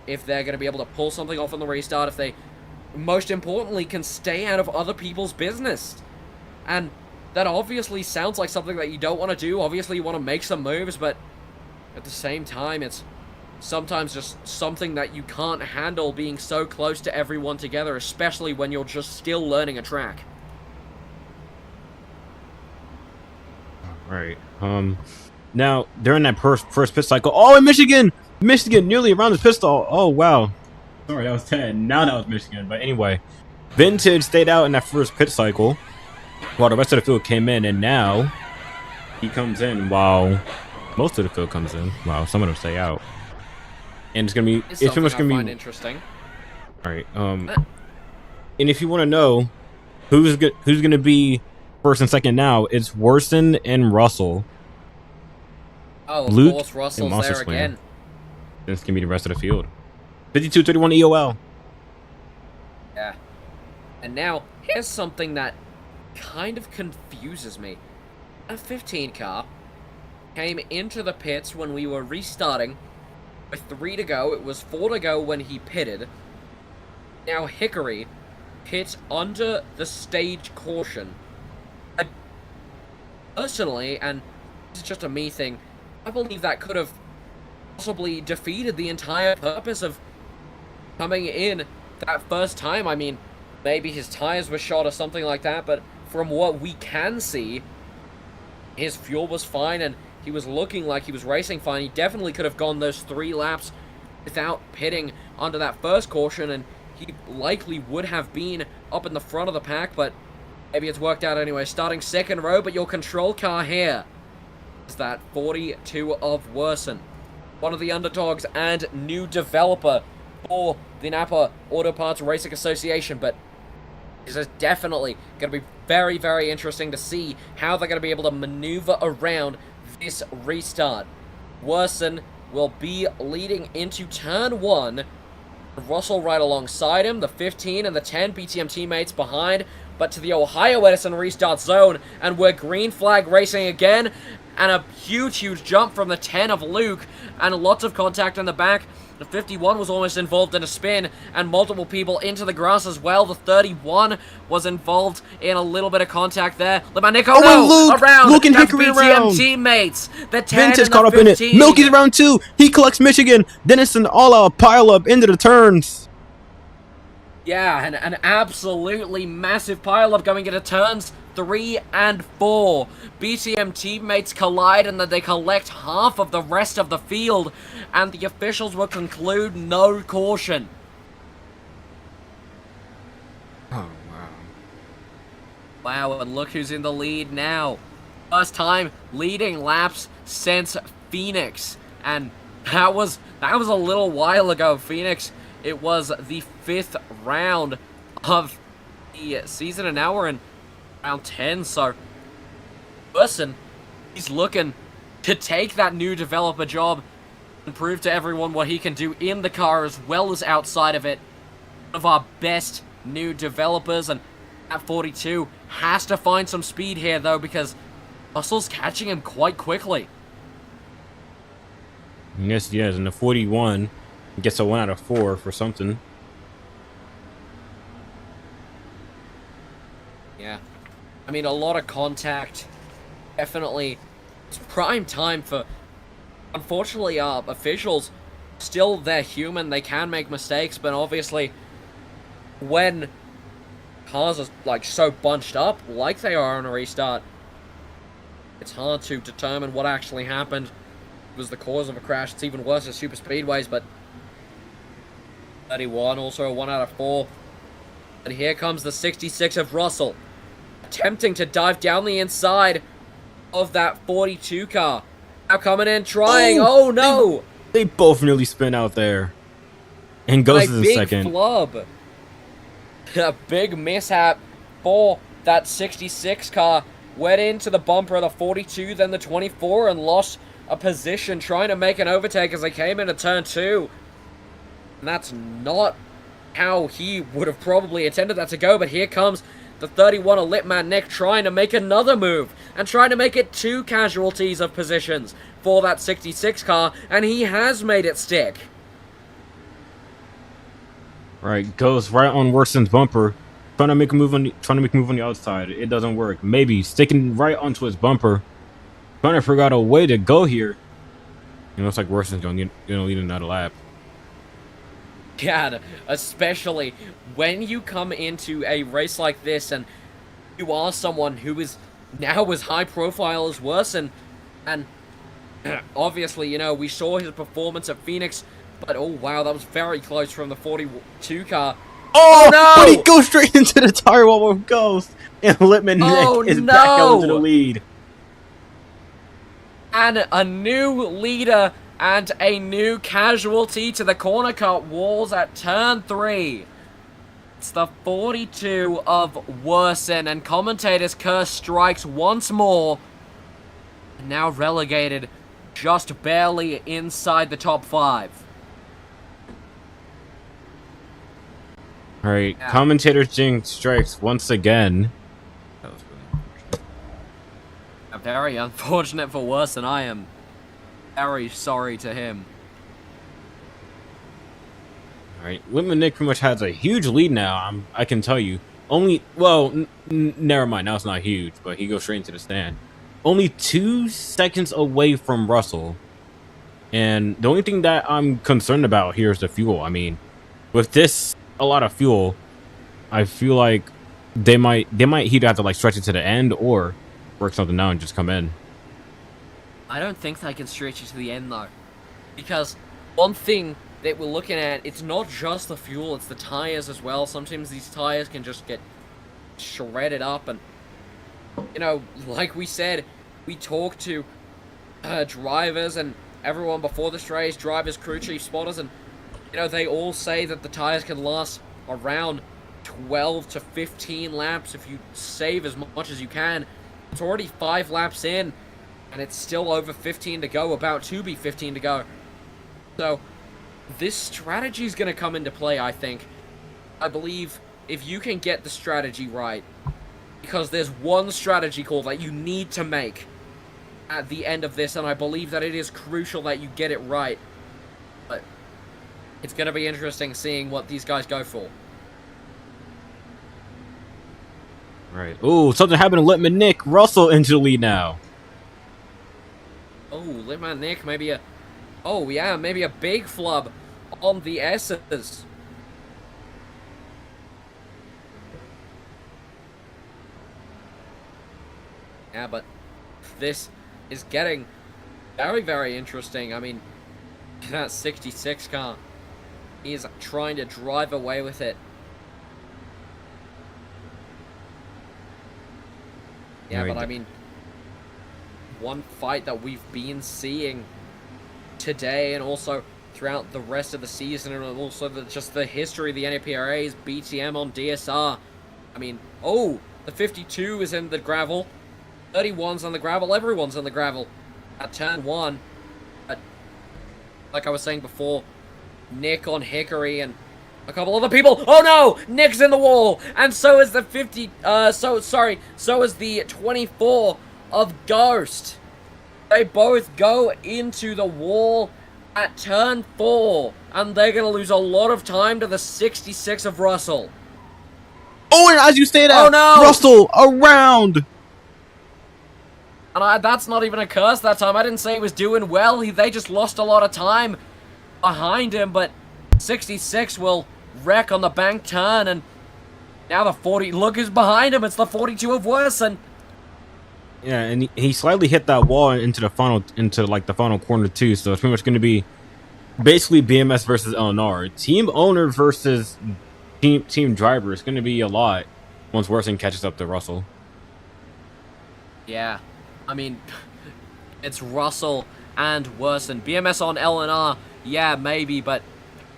if they're going to be able to pull something off on the restart, if they, most importantly, can stay out of other people's business. And that obviously sounds like something that you don't want to do. Obviously, you want to make some moves, but at the same time, it's sometimes just something that you can't handle being so close to everyone together, especially when you're just still learning a track. Right. Now during that first pit cycle, oh, in Michigan nearly around his pit stall. Oh wow. Sorry, that was 10. Now that was Michigan. But anyway, Vintage stayed out in that first pit cycle while the rest of the field came in, and now he comes in while most of the field comes in. Wow, some of them stay out, and it's pretty much gonna be interesting. All right. And if you want to know who's gonna be first and second now, it's Worson and Russell. Oh, of Luke course, Russell's and Monster there Slam. again. Then it's gonna be the rest of the field. 52-31 EOL. Yeah. And now, here's something that kind of confuses me. A 15 car came into the pits when we were restarting. With 3 to go, it was 4 to go when he pitted. Now Hickory pits under the stage caution. I personally, and this is just a me thing, I believe that could have possibly defeated the entire purpose of coming in that first time. I mean, maybe his tires were shot or something like that, but from what we can see, his fuel was fine and he was looking like he was racing fine. He definitely could have gone those 3 laps without pitting under that first caution, and he likely would have been up in the front of the pack, but maybe it's worked out anyway. Starting second row, but your control car here is that 42 of Worson, one of the underdogs and new developer for the NAPA Auto Parts Racing Association, but this is definitely going to be very, very interesting to see how they're going to be able to maneuver around this restart. Worson will be leading into turn 1. Russell right alongside him, the 15 and the 10 BTM teammates behind, but to the Ohio Edison restart zone, and we're green flag racing again, and a huge jump from the 10 of Luke, and lots of contact in the back. The 51 was almost involved in a spin, and multiple people into the grass as well. The 31 was involved in a little bit of contact there. Lemanico, around. Luke and That's Hickory BTM around. Teammates. The 10 Vintage and caught the up in it. 15. Milky's around 2. He collects Michigan. Denison all out pile up into the turns. Yeah, an absolutely massive pile-up going into turns 3 and 4. BTM teammates collide and then they collect half of the rest of the field, and the officials will conclude no caution. Oh, wow. Wow, and look who's in the lead now. First time leading laps since Phoenix, and that was a little while ago. Phoenix, it was the 5th round of the season, and now we're in round 10, so Worson, he's looking to take that new developer job and prove to everyone what he can do in the car as well as outside of it. One of our best new developers, and at 42 has to find some speed here though, because Russell's catching him quite quickly. Yes, and the 41 gets a 1 out of 4 for something. Yeah. I mean, a lot of contact. Definitely. It's prime time for... Unfortunately, officials, still, they're human. They can make mistakes, but obviously, when cars are, like, so bunched up, like they are on a restart, it's hard to determine what actually happened. It was the cause of a crash. It's even worse at super speedways, but 31, also a 1 out of 4. And here comes the 66 of Russell, attempting to dive down the inside of that 42 car. Now coming in, trying. Oh no! They both nearly spin out there. And goes to the big second. Flub. A big mishap for that 66 car. Went into the bumper of the 42, then the 24, and lost a position trying to make an overtake as they came into turn 2. And that's not how he would have probably intended that to go, but here comes the 31 of Litman Nick trying to make another move and trying to make it 2 casualties of positions for that 66 car, and he has made it stick. Right, goes right on Worson's bumper, trying to make a move on the outside. It doesn't work. Maybe sticking right onto his bumper, trying to figure out a way to go here. It looks like Worson's going to lead another lap. Yeah, especially when you come into a race like this and you are someone who is now as high profile as Worsen. And obviously, you know, we saw his performance at Phoenix, but oh wow, that was very close from the 42 car. Oh, no! But he goes straight into the tire wall with Ghost, and Lippman Nick is back out into the lead. And a new leader and a new casualty to the corner cut walls at turn 3. It's the 42 of Worsen, and commentator's curse strikes once more. Now relegated just barely inside the top 5. Alright, commentator's jinx strikes once again. That was really unfortunate. Very unfortunate for Worsen. I am very sorry to him. Alright, Lippman Nick pretty much has a huge lead now, I can tell you. Only, well, never mind, now it's not huge, but he goes straight into the stand. Only 2 seconds away from Russell. And the only thing that I'm concerned about here is the fuel. I mean, with this, a lot of fuel, I feel like they might either have to like stretch it to the end or work something out and just come in. I don't think they can stretch it to the end though. Because one thing that we're looking at, it's not just the fuel, it's the tires as well. Sometimes these tires can just get shredded up, and you know, like we said, we talked to drivers and everyone before this race, drivers, crew chief, spotters, and you know, they all say that the tires can last around 12 to 15 laps if you save as much as you can. It's already 5 laps in, and it's still over 15 to go, about to be 15 to go. So this strategy is going to come into play, I think. I believe if you can get the strategy right, because there's one strategy call that you need to make at the end of this, and I believe that it is crucial that you get it right. But it's going to be interesting seeing what these guys go for. Right. Ooh, something happened to Lippman Nick. Russell into the lead now. Oh, Lippman Nick, maybe a... Oh, yeah, maybe a big flub on the S's. Yeah, but this is getting very, very interesting. I mean, that 66 car, he is trying to drive away with it. Yeah, but I mean, one fight that we've been seeing today and also throughout the rest of the season, and also just the history of the NAPA is BTM on DSR. I mean, oh, the 52 is in the gravel. 31's on the gravel, everyone's on the gravel at turn 1. Like I was saying before, Nick on Hickory and a couple other people. Oh no! Nick's in the wall! And so is the so is the 24 of Ghost. They both go into the wall at turn 4, and they're gonna lose a lot of time to the 66 of Russell. Oh, and as you say that, oh, no! Russell around! And that's not even a curse that time. I didn't say he was doing well. They just lost a lot of time behind him, but 66 will wreck on the bank turn, and now the 40, look who's behind him. It's the 42 of Worsen. Yeah, and he slightly hit that wall into the final corner too, so it's pretty much going to be basically BMS versus LNR. Team owner versus team driver. It's going to be a lot once Worsen catches up to Russell. Yeah. I mean, it's Russell and Worsen. BMS on LNR, yeah, maybe, but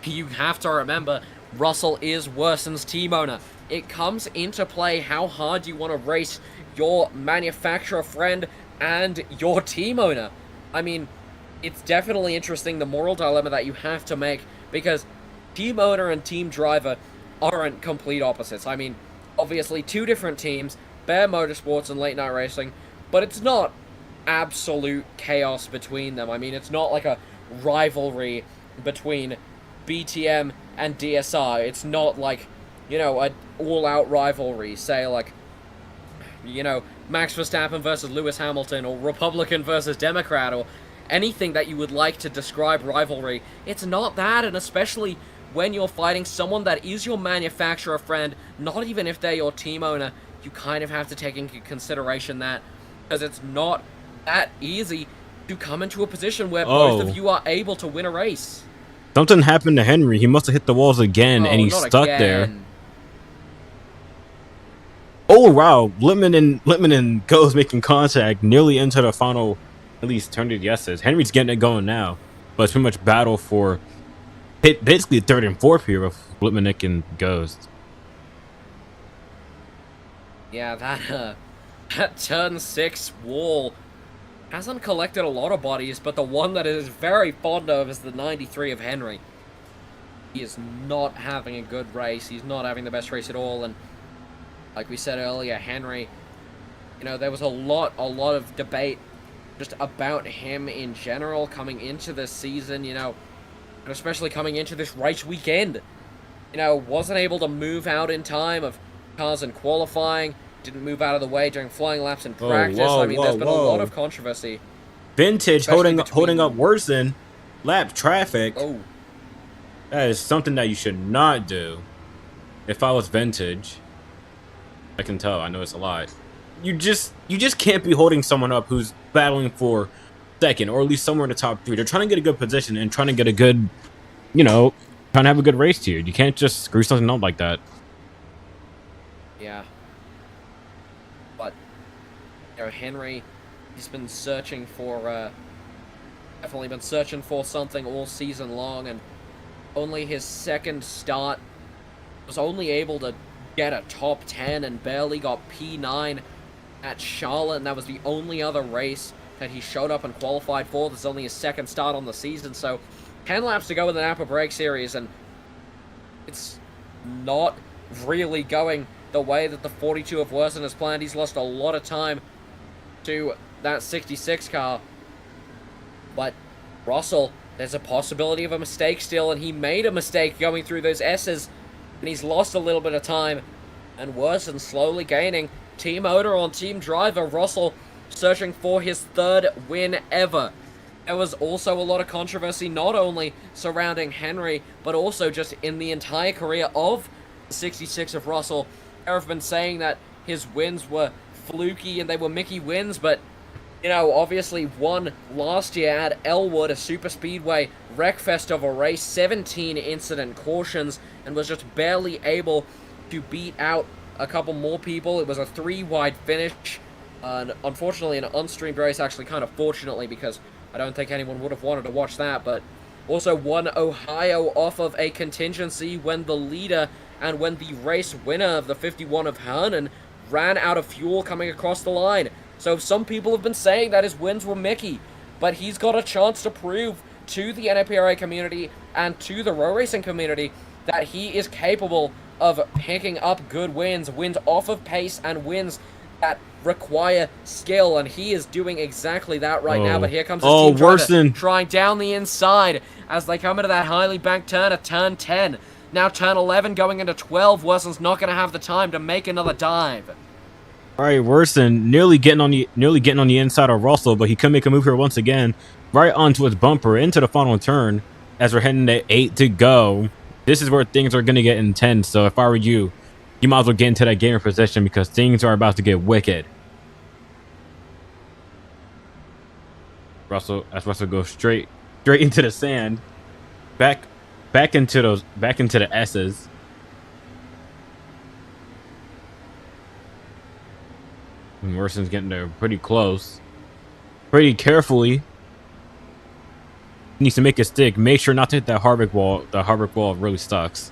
you have to remember, Russell is Worsen's team owner. It comes into play how hard you want to race your manufacturer friend and your team owner. I mean, it's definitely interesting, the moral dilemma that you have to make, because team owner and team driver aren't complete opposites. I mean, obviously 2 different teams, Bear Motorsports and Late Night Racing, but it's not absolute chaos between them. I mean, it's not like a rivalry between BTM and DSR. It's not like, you know, an all-out rivalry, say like, you know, Max Verstappen versus Lewis Hamilton, or Republican versus Democrat, or anything that you would like to describe rivalry. It's not that, and especially when you're fighting someone that is your manufacturer friend, not even if they're your team owner, you kind of have to take into consideration that, because it's not that easy to come into a position where both Oh. of you are able to win a race. Something happened to Henry. He must have hit the walls again, and Oh, he's not stuck there. again. Oh wow, Littman and Goes making contact nearly into the final, at least turned to yeses. Henry's getting it going now, but it's pretty much battle for basically third and fourth here of Littman and Goes. Yeah, that turn 6 wall hasn't collected a lot of bodies, but the one that it is very fond of is the 93 of Henry. He is not having a good race. He's not having the best race at all, and like we said earlier, Henry, you know, there was a lot of debate just about him in general coming into this season, you know, and especially coming into this race weekend. You know, wasn't able to move out in time of cars in qualifying, didn't move out of the way during flying laps in practice. I mean, there's been a lot of controversy. Vintage Especially holding up worse than lap traffic. Oh, That is something that you should not do. If I was Vintage, I can tell. I know it's a lot. You just can't be holding someone up who's battling for second, or at least somewhere in the top 3. They're trying to get a good position and trying to get a good, you know, trying to have a good race here. You can't just screw something up like that. yeah. But, you know, Henry, he's been searching for, definitely been searching for something all season long, and only his second start was only able to get a top 10 and barely got P9 at Charlotte, and that was the only other race that he showed up and qualified for. This is only his second start on the season, so 10 laps to go in the NAPA Break Series, and it's not really going the way that the 42 of Worson has planned. He's lost a lot of time to that 66 car, but Russell, there's a possibility of a mistake still, and he made a mistake going through those S's, and he's lost a little bit of time, and Worson slowly gaining. Team owner on team driver, Russell searching for his 3rd win ever. There was also a lot of controversy not only surrounding Henry, but also just in the entire career of the 66 of Russell. There have been saying that his wins were fluky and they were Mickey wins, but you know, obviously won last year at Elwood, a super speedway wreckfest of a race, 17 incident cautions, and was just barely able to beat out a couple more people. It was a 3-wide finish, and unfortunately an unstreamed race, actually kind of fortunately, because I don't think anyone would have wanted to watch that, but also won Ohio off of a contingency when the leader and when the race winner of the 51 of Hernan ran out of fuel coming across the line. So some people have been saying that his wins were Mickey, but he's got a chance to prove to the NAPRA community and to the row racing community that he is capable of picking up good wins off of pace, and wins that require skill, and he is doing exactly that right now. But here comes his team driver Worson trying down the inside as they come into that highly banked turn at turn 10. Now turn 11 going into 12. Worson's not going to have the time to make another dive. All right, Worson nearly getting on the inside of Russell, but he couldn't make a move here once again, right onto his bumper into the final turn as we're heading to 8 to go. This is where things are going to get intense, so if I were you, you might as well get into that gamer position because things are about to get wicked. Russell goes straight into the sand, back into the S's. And Worson's getting there pretty close, pretty carefully. Needs to make it stick. Make sure not to hit that Harvick wall. The Harvick wall really sucks.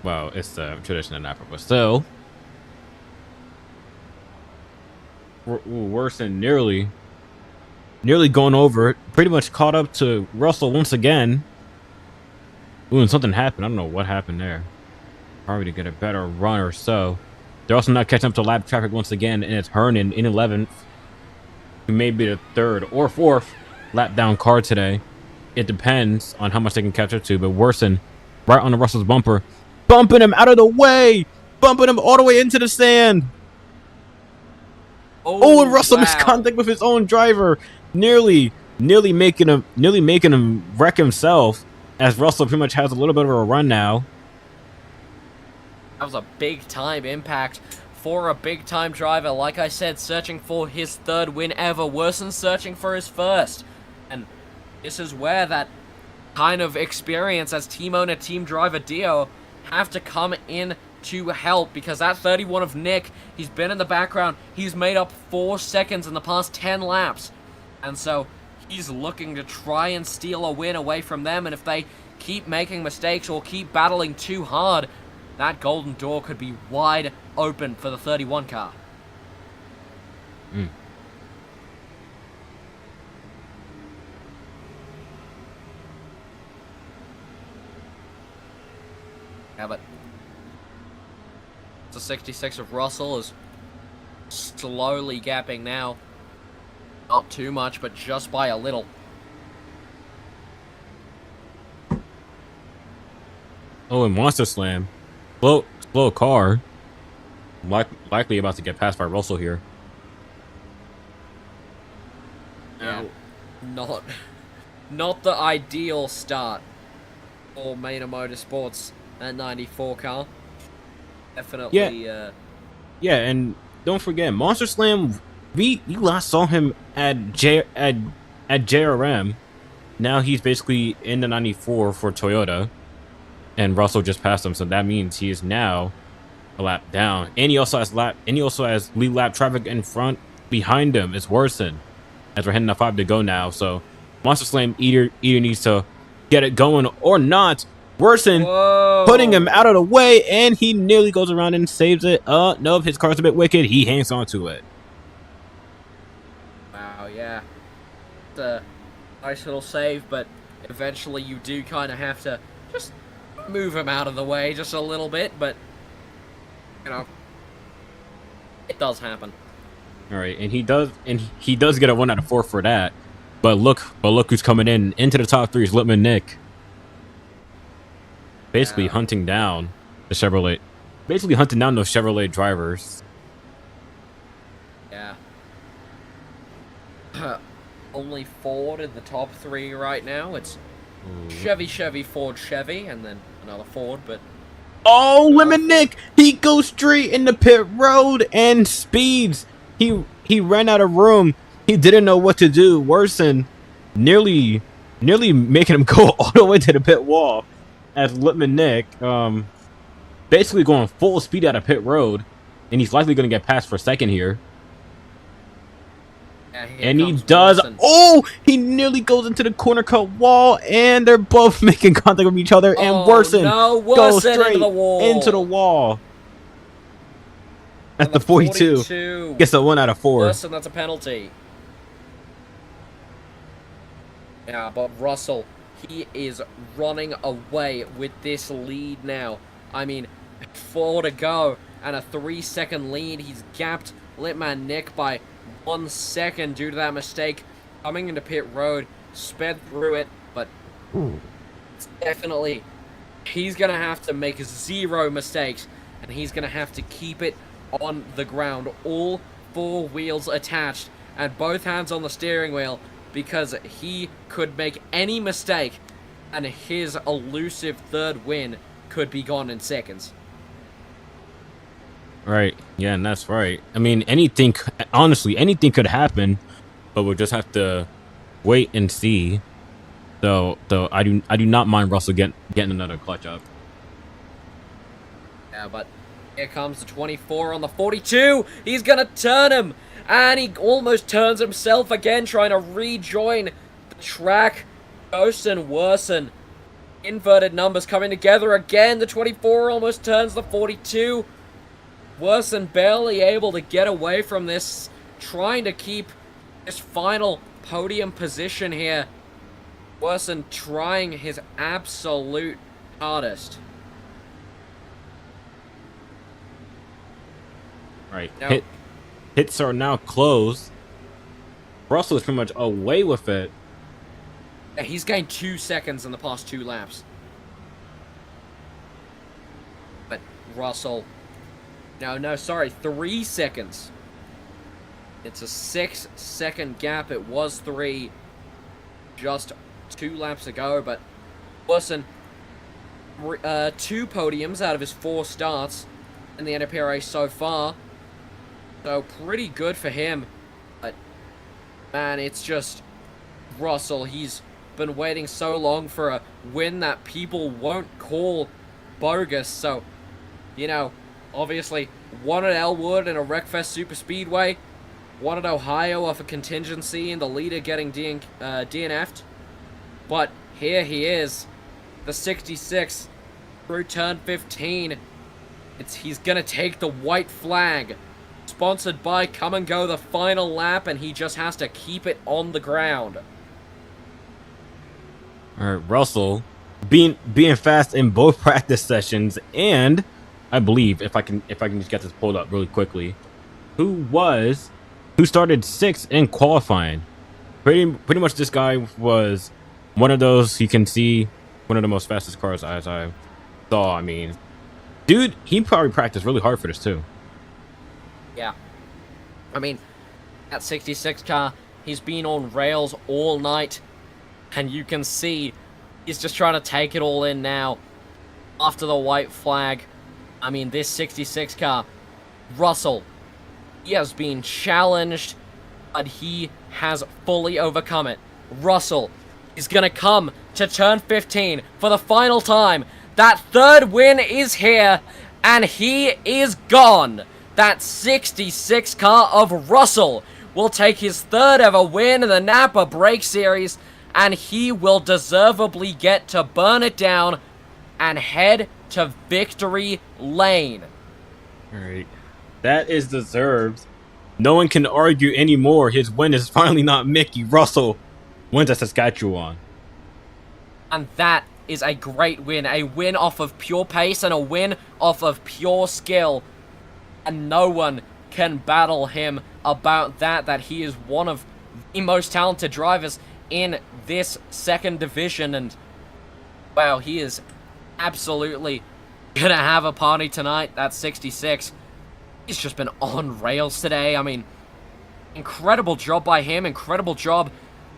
Well, it's the tradition in NAPA, but still. Worson nearly going over it. Pretty much caught up to Russell once again. Ooh, and something happened. I don't know what happened there. Probably to get a better run or so. They're also not catching up to lap traffic once again, and it's Hernan in 11th. Who may be the 3rd or 4th lap down car today. It depends on how much they can catch up to, but Worson right on the Russell's bumper, bumping him out of the way, bumping him all the way into the sand. Oh, and Russell missed contact with his own driver, nearly making him wreck himself, as Russell pretty much has a little bit of a run now. That was a big time impact for a big-time driver, like I said, searching for his 3rd win ever. Worson's searching for his 1st. And this is where that kind of experience as team owner, team driver Dio have to come in to help, because that 31 of Nick, he's been in the background. He's made up 4 seconds in the past 10 laps. And so he's looking to try and steal a win away from them. And if they keep making mistakes or keep battling too hard, that golden door could be wide open for the 31 car. Yeah, but the 66 of Russell is slowly gapping now. Not too much, but just by a little. Oh, and Monster Slam. Slow car. Likely about to get passed by Russell here. Yeah. Not the ideal start for Mainer Motorsports at 94 car. Definitely, Yeah, and don't forget, Monster Slam, we last saw him at JRM. Now he's basically in the 94 for Toyota. And Russell just passed him, so that means he is now a lap down. And he also has lead lap traffic in front. Behind him is Worsen, as we're heading to 5 to go now. So Monster Slam either needs to get it going or not. Worsen putting him out of the way, and he nearly goes around and saves it. Nope, his car's a bit wicked. He hangs on to it. Wow, yeah. It's a nice little save, but eventually you do kind of have to just move him out of the way just a little bit, but, you know, it does happen. All right, and he does get a 1 out of 4 for that. But look who's coming into the top 3 is Lippman Nick. Basically hunting down the Chevrolet. Basically hunting down those Chevrolet drivers. Yeah. Only Ford in the top 3 right now. It's Chevy, Ford, Chevy, and then another Ford, but... Oh, Lemon Nick! He goes straight in the pit road and speeds. He ran out of room. He didn't know what to do. Worsen nearly making him go all the way to the pit wall. As Lippman Nick, basically going full speed out of pit road, and he's likely going to get passed for 2nd here. Yeah, and he does. Worsen. Oh, he nearly goes into the corner cut wall, and they're both making contact with each other. And Worsen goes straight into the wall. That's the 42. Gets a 1 out of 4. Worsen, that's a penalty. Yeah, but Russell, he is running away with this lead now. I mean, 4 to go and a 3-second lead. He's gapped Lippman Nick by 1 second due to that mistake. Coming into pit road, sped through it, but it's definitely, he's going to have to make 0 mistakes, and he's going to have to keep it on the ground. All 4 wheels attached, and both hands on the steering wheel, because he could make any mistake, and his elusive 3rd win could be gone in seconds. Right. Yeah, and that's right. I mean, honestly, anything could happen, but we'll just have to wait and see. So I do not mind Russell getting another clutch up. Yeah, but here comes the 24 on the 42. He's gonna turn him, and he almost turns himself again, trying to rejoin the track. Ghost and Worsen. Inverted numbers coming together again. The 24 almost turns the 42. Worsen barely able to get away from this, trying to keep his final podium position here. Worsen trying his absolute hardest. Right. Now, hits are now closed. Russell is pretty much away with it. Yeah, he's gained 2 seconds in the past 2 laps. But Russell... No, sorry, 3 seconds. It's a 6-second gap. It was 3 just 2 laps ago, but Worsen, 2 podiums out of his 4 starts in the NAPA race so far. So pretty good for him. But man, it's just Russell. He's been waiting so long for a win that people won't call bogus. So, you know, obviously one at Elwood in a Wreckfest Super Speedway, one at Ohio off a contingency and the leader getting DNF'd. But here he is, the 66 through turn 15. He's gonna take the white flag, sponsored by Come and Go the final lap, and he just has to keep it on the ground. All right, Russell, being fast in both practice sessions, and I believe if I can just get this pulled up really quickly, who started 6th in qualifying. Pretty much this guy was one of those, you can see, one of the most fastest cars as I saw. I mean, dude, he probably practiced really hard for this too. Yeah. I mean, that 66 car, he's been on rails all night, and you can see he's just trying to take it all in now after the white flag. I mean, this 66 car, Russell, he has been challenged, but he has fully overcome it. Russell is going to come to turn 15 for the final time. That third win is here, and he is gone. That 66 car of Russell will take his third ever win in the NAPA Break Series, and he will deservedly get to burn it down and head to victory lane. All right, that is deserved. No one can argue anymore. His win is finally not Mickey. Russell wins at Saskatchewan. And that is a great win. A win off of pure pace and a win off of pure skill. And no one can battle him about that he is one of the most talented drivers in this second division. And, wow, he is absolutely gonna have a party tonight. That's 66. He's just been on rails today. I mean, incredible job by him. Incredible job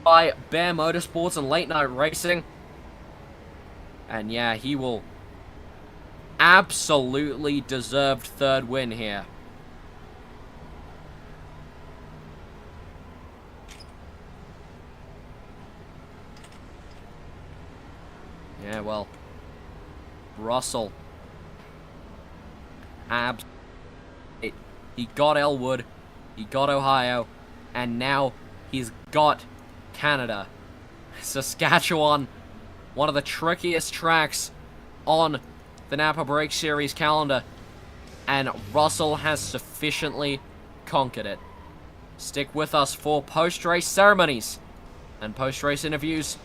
by Bear Motorsports and Late Night Racing. And yeah, he will absolutely deserved third win here. Yeah, well, Russell. He got Elwood, he got Ohio, and now he's got Canada. Saskatchewan, one of the trickiest tracks on the NAPA Break Series calendar, and Russell has sufficiently conquered it. Stick with us for post-race ceremonies and post-race interviews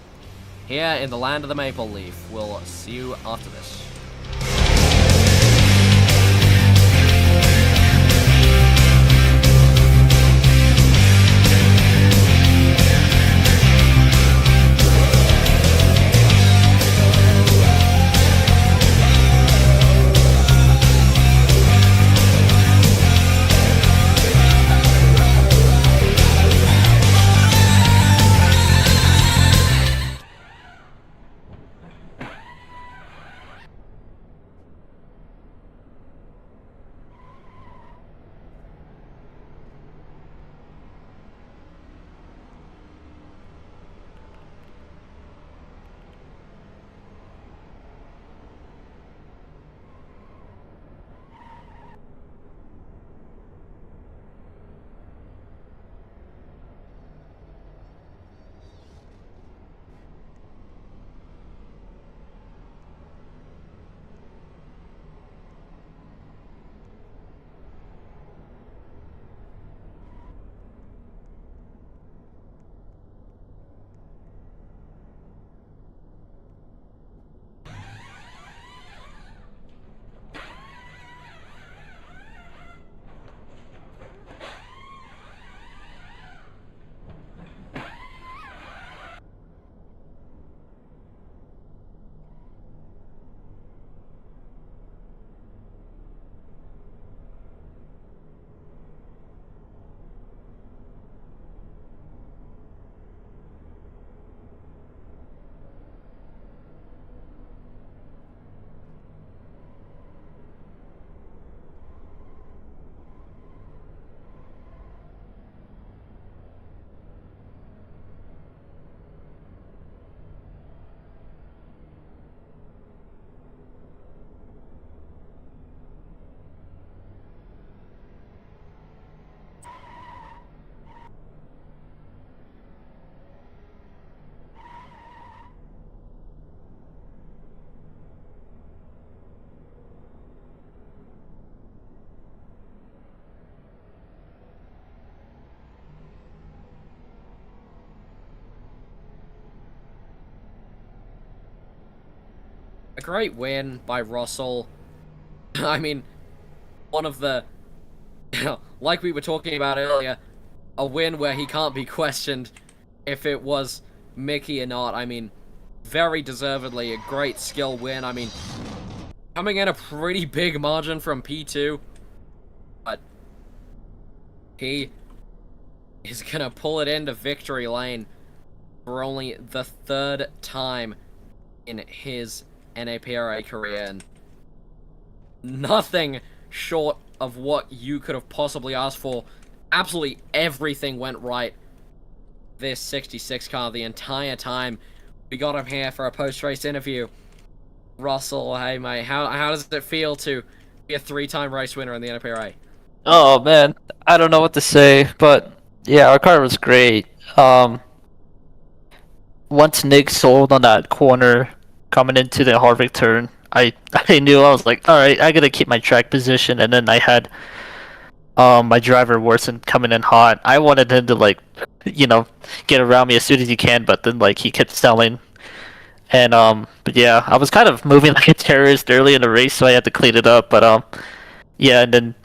here in the land of the Maple Leaf. We'll see you after this. a great win by Russell. I mean, one of the, like we were talking about earlier, a win where he can't be questioned if it was Mickey or not. I mean, very deservedly a great skill win. I mean, coming in a pretty big margin from P2, but he is gonna pull it into victory lane for only the 3rd time in his NAPRA career, and nothing short of what you could have possibly asked for. Absolutely everything went right this 66 car the entire time. We got him here for a post-race interview. Russell, hey mate, how does it feel to be a 3-time race winner in the NPRA? Oh man, I don't know what to say, but yeah, our car was great. Once Nick sold on that corner coming into the Harvick turn, I knew. I was like, all right, I gotta keep my track position, and then I had my driver Warson coming in hot. I wanted him to like, get around me as soon as he can, but then like he kept selling. And but yeah, I was kind of moving like a terrorist early in the race, so I had to clean it up. But yeah, and then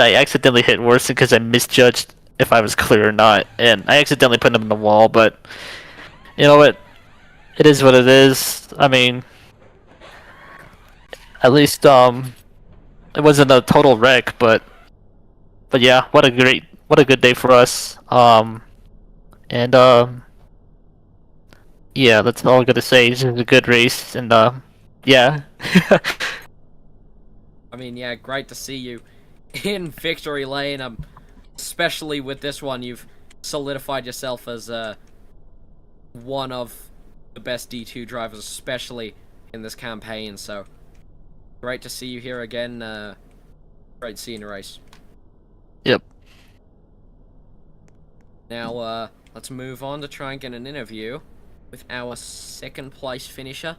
I accidentally hit Warson because I misjudged if I was clear or not, and I accidentally put him in the wall. But you know what? It is what it is. I mean, at least it wasn't a total wreck, but yeah, what a good day for us. And yeah, that's all I'm gonna say. This is a good race, and yeah. I mean, yeah, great to see you in victory lane. Especially with this one, you've solidified yourself as one of the best D2 drivers, especially in this campaign. So great to see you here again. Great to see you in a race. Yep. Now, let's move on to try and get an interview with our 2nd place finisher,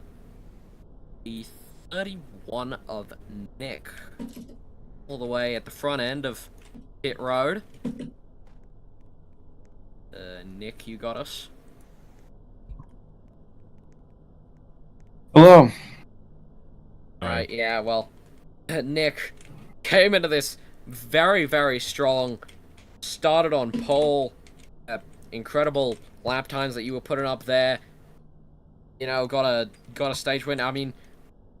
the 31 of Nick, all the way at the front end of pit road. Nick, you got us. Hello. Alright, yeah, well, Nick came into this very, very strong, started on pole, incredible lap times that you were putting up there. Got a stage win. I mean,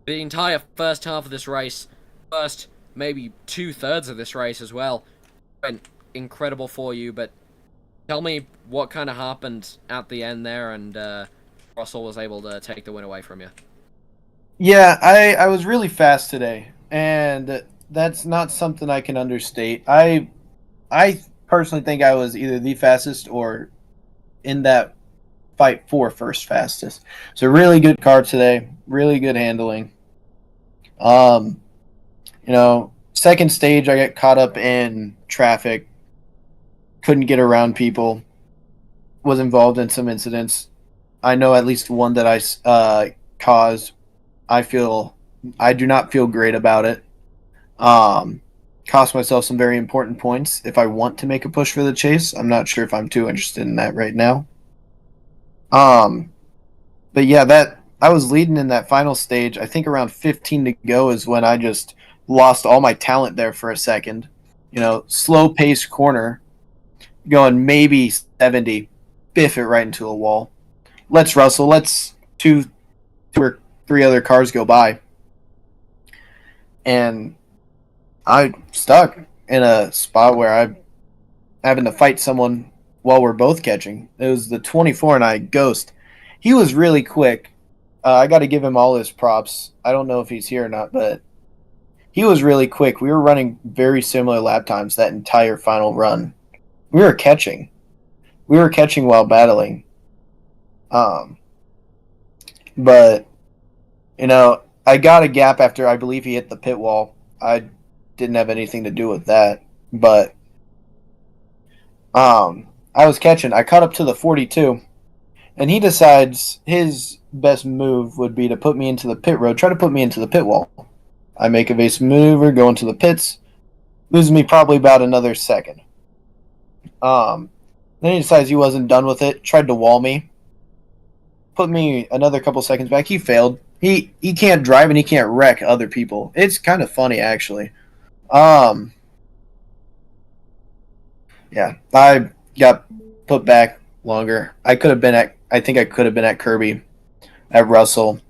the entire first half of this race, first maybe 2/3 of this race as well, went incredible for you. But tell me what kind of happened at the end there, and Russell was able to take the win away from you. Yeah, I was really fast today, and that's not something I can understate. I personally think I was either the fastest or in that fight for first fastest. So really good car today, really good handling. Second stage I got caught up in traffic, couldn't get around people, was involved in some incidents. I know at least one that I caused. I do not feel great about it. Cost myself some very important points if I want to make a push for the chase. I'm not sure if I'm too interested in that right now. But yeah, I was leading in that final stage. I think around 15 to go is when I just lost all my talent there for a second. Slow pace corner, going maybe 70, biff it right into a wall. Let's two or three other cars go by. And I stuck in a spot where I'm having to fight someone while we're both catching. It was the 24 and I Ghost. He was really quick. I got to give him all his props. I don't know if he's here or not, but he was really quick. We were running very similar lap times that entire final run. We were catching while battling. But I got a gap after I believe he hit the pit wall. I didn't have anything to do with that, but I was catching. I caught up to the 42, and he decides his best move would be to put me into the pit road, try to put me into the pit wall. I make a base maneuver, go into the pits, loses me probably about another second. Then he decides he wasn't done with it, tried to wall me. put me another couple seconds back. He failed. He can't drive and he can't wreck other people. It's kind of funny actually. Yeah, I got put back longer. I think I could have been at Kirby, at Russell,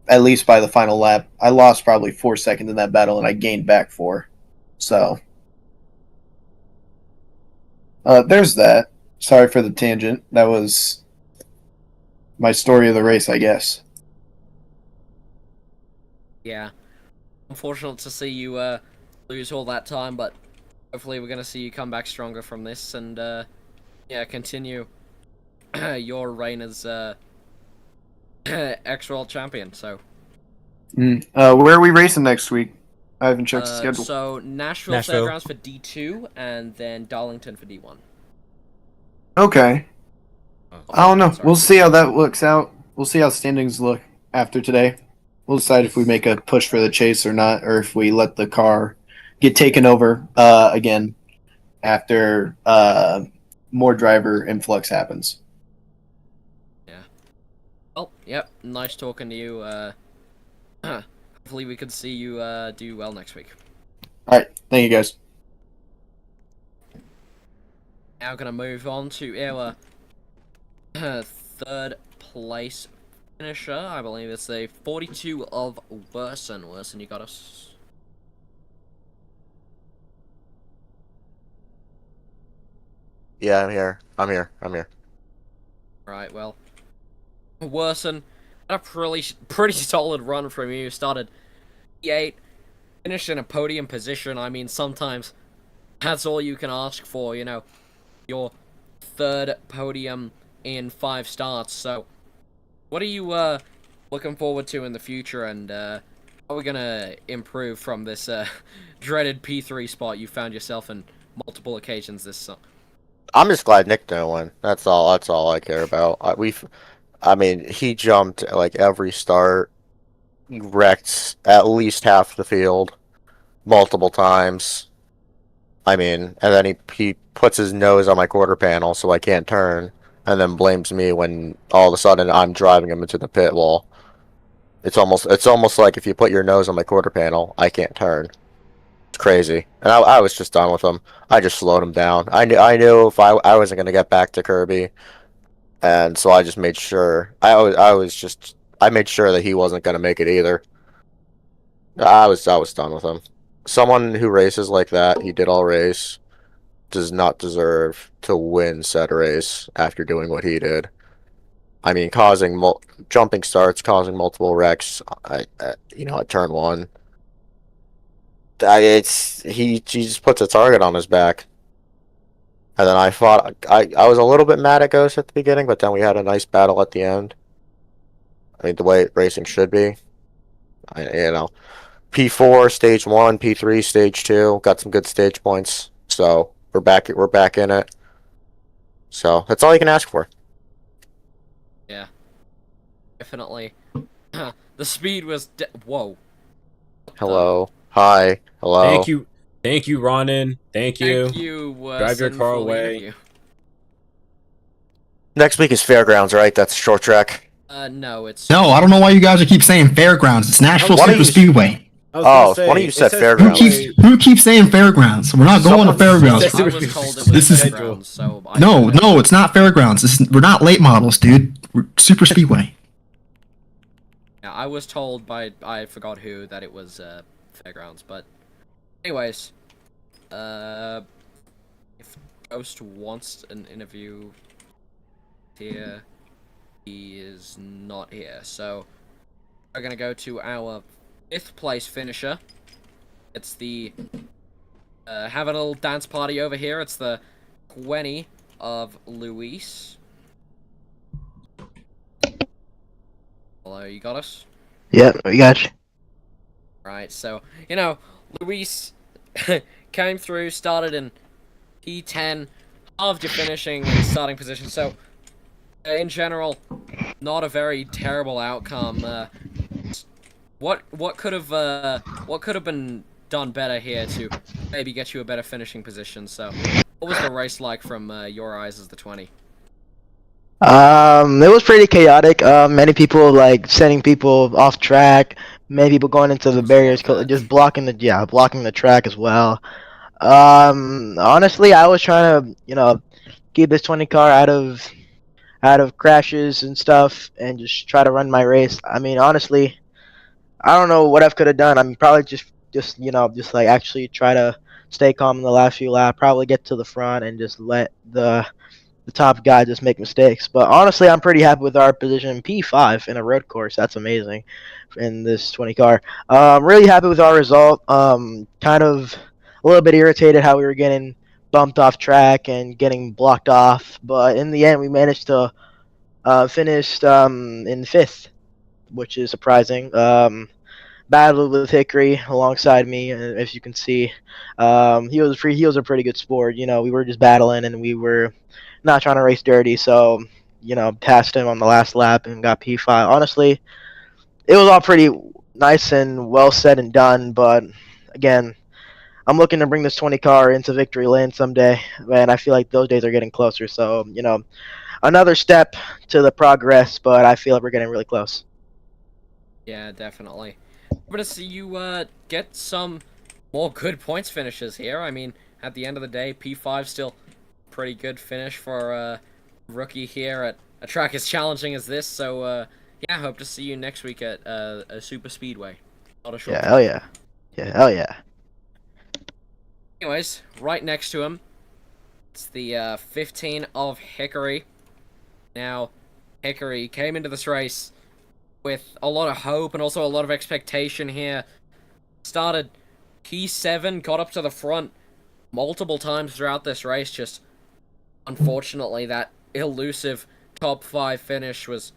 at least by the final lap. I lost probably 4 seconds in that battle, and I gained back 4. So, there's that. Sorry for the tangent. That was my story of the race, I guess. Yeah. Unfortunate to see you lose all that time, but hopefully we're going to see you come back stronger from this and, yeah, continue your reign as ex-world champion, so. Where are we racing next week? I haven't checked the schedule. So, Nashville Fairgrounds for D2, and then Darlington for D1. Okay. I don't know. We'll see how that works out. We'll see how standings look after today. We'll decide if we make a push for the chase or not, or if we let the car get taken over again after more driver influx happens. Yeah. Well, yep. Nice talking to you. Hopefully we can see you do well next week. All right. Thank you, guys. Now gonna move on to our third place finisher. I believe it's a 42 of Worsen. Worsen, you got us. Yeah, I'm here. Right, well, Worsen had a pretty solid run from you. Started P8, finished in a podium position. I mean, sometimes that's all you can ask for, you know. Your third podium in 5 starts. So, what are you looking forward to in the future, and how are we gonna improve from this dreaded P3 spot you found yourself in multiple occasions this summer? I'm just glad Nick didn't win. That's all I care about. I mean, he jumped like every start. He wrecked at least half the field multiple times. I mean, and then he puts his nose on my quarter panel so I can't turn, and then blames me when all of a sudden I'm driving him into the pit wall. It's almost like if you put your nose on my quarter panel, I can't turn. It's crazy. And I was just done with him. I just slowed him down. I knew if I wasn't gonna get back to Kirby, and so I just made sure I made sure that he wasn't gonna make it either. I was done with him. Someone who races like that, he did all race, does not deserve to win said race after doing what he did. I mean, causing jumping starts, causing multiple wrecks. At turn 1. He just puts a target on his back. And then I was a little bit mad at Ghost at the beginning, but then we had a nice battle at the end. I mean, the way racing should be. P4 stage 1, P3 stage 2, got some good stage points. So we're back in it. So that's all you can ask for. Yeah, definitely. The speed was whoa. Hello. Hi. Hello. Thank you, Ronan. Thank you. Thank you. Drive your car away. You. Next week is Fairgrounds, right? That's short track. No, it's No, I don't know why you guys keep saying Fairgrounds. It's Nashville Super Speedway. One of you said Fairgrounds. Who keeps saying Fairgrounds? We're not going to Fairgrounds. I was told it was This is- Fairgrounds, so No, it's not Fairgrounds. We're not late models, dude. We're Super Speedway. Yeah, I was told by I forgot who that it was Fairgrounds, but anyways, if Ghost wants an interview here, he is not here. So we're gonna go to our 5th place finisher. It's the having a little dance party over here. It's the 20 of Luis. Hello, you got us? Yep, we got you. Right, so, Luis came through, started in P10, halved your finishing and starting position, so, in general, not a very terrible outcome. What could have been done better here to maybe get you a better finishing position, so, what was the race like from your eyes as the 20? It was pretty chaotic. Many people like sending people off track. Many people going into the There's a lot barriers, of that. just blocking blocking the track as well. Honestly, I was trying to, keep this 20 car out of crashes and stuff, and just try to run my race. I mean, honestly, I don't know what I could have done. I'm probably just like actually try to stay calm in the last few laps. Probably get to the front and just let the top guy just make mistakes. But honestly, I'm pretty happy with our position. P5 in a road course. That's amazing in this 20 car. Really happy with our result. Kind of a little bit irritated how we were getting bumped off track and getting blocked off. But in the end, we managed to finish in fifth, which is surprising. Battled with Hickory alongside me, as you can see. He was a pretty good sport. We were just battling and we were not trying to race dirty, so passed him on the last lap and got P5. Honestly, it was all pretty nice and well said and done, but again, I'm looking to bring this 20 car into victory lane someday, and I feel like those days are getting closer. So another step to the progress, but I feel like we're getting really close. Yeah, definitely. But to see you get some more good points finishes here. I mean, at the end of the day, P5 still pretty good finish for a rookie here at a track as challenging as this. So yeah, hope to see you next week at a super speedway. Not a short Yeah, track. hell yeah. Yeah, hell yeah. Anyways, right next to him, it's the 15 of Hickory. Now, Hickory came into this race with a lot of hope and also a lot of expectation here. Started P7, got up to the front multiple times throughout this race. Just unfortunately, that elusive top 5 finish was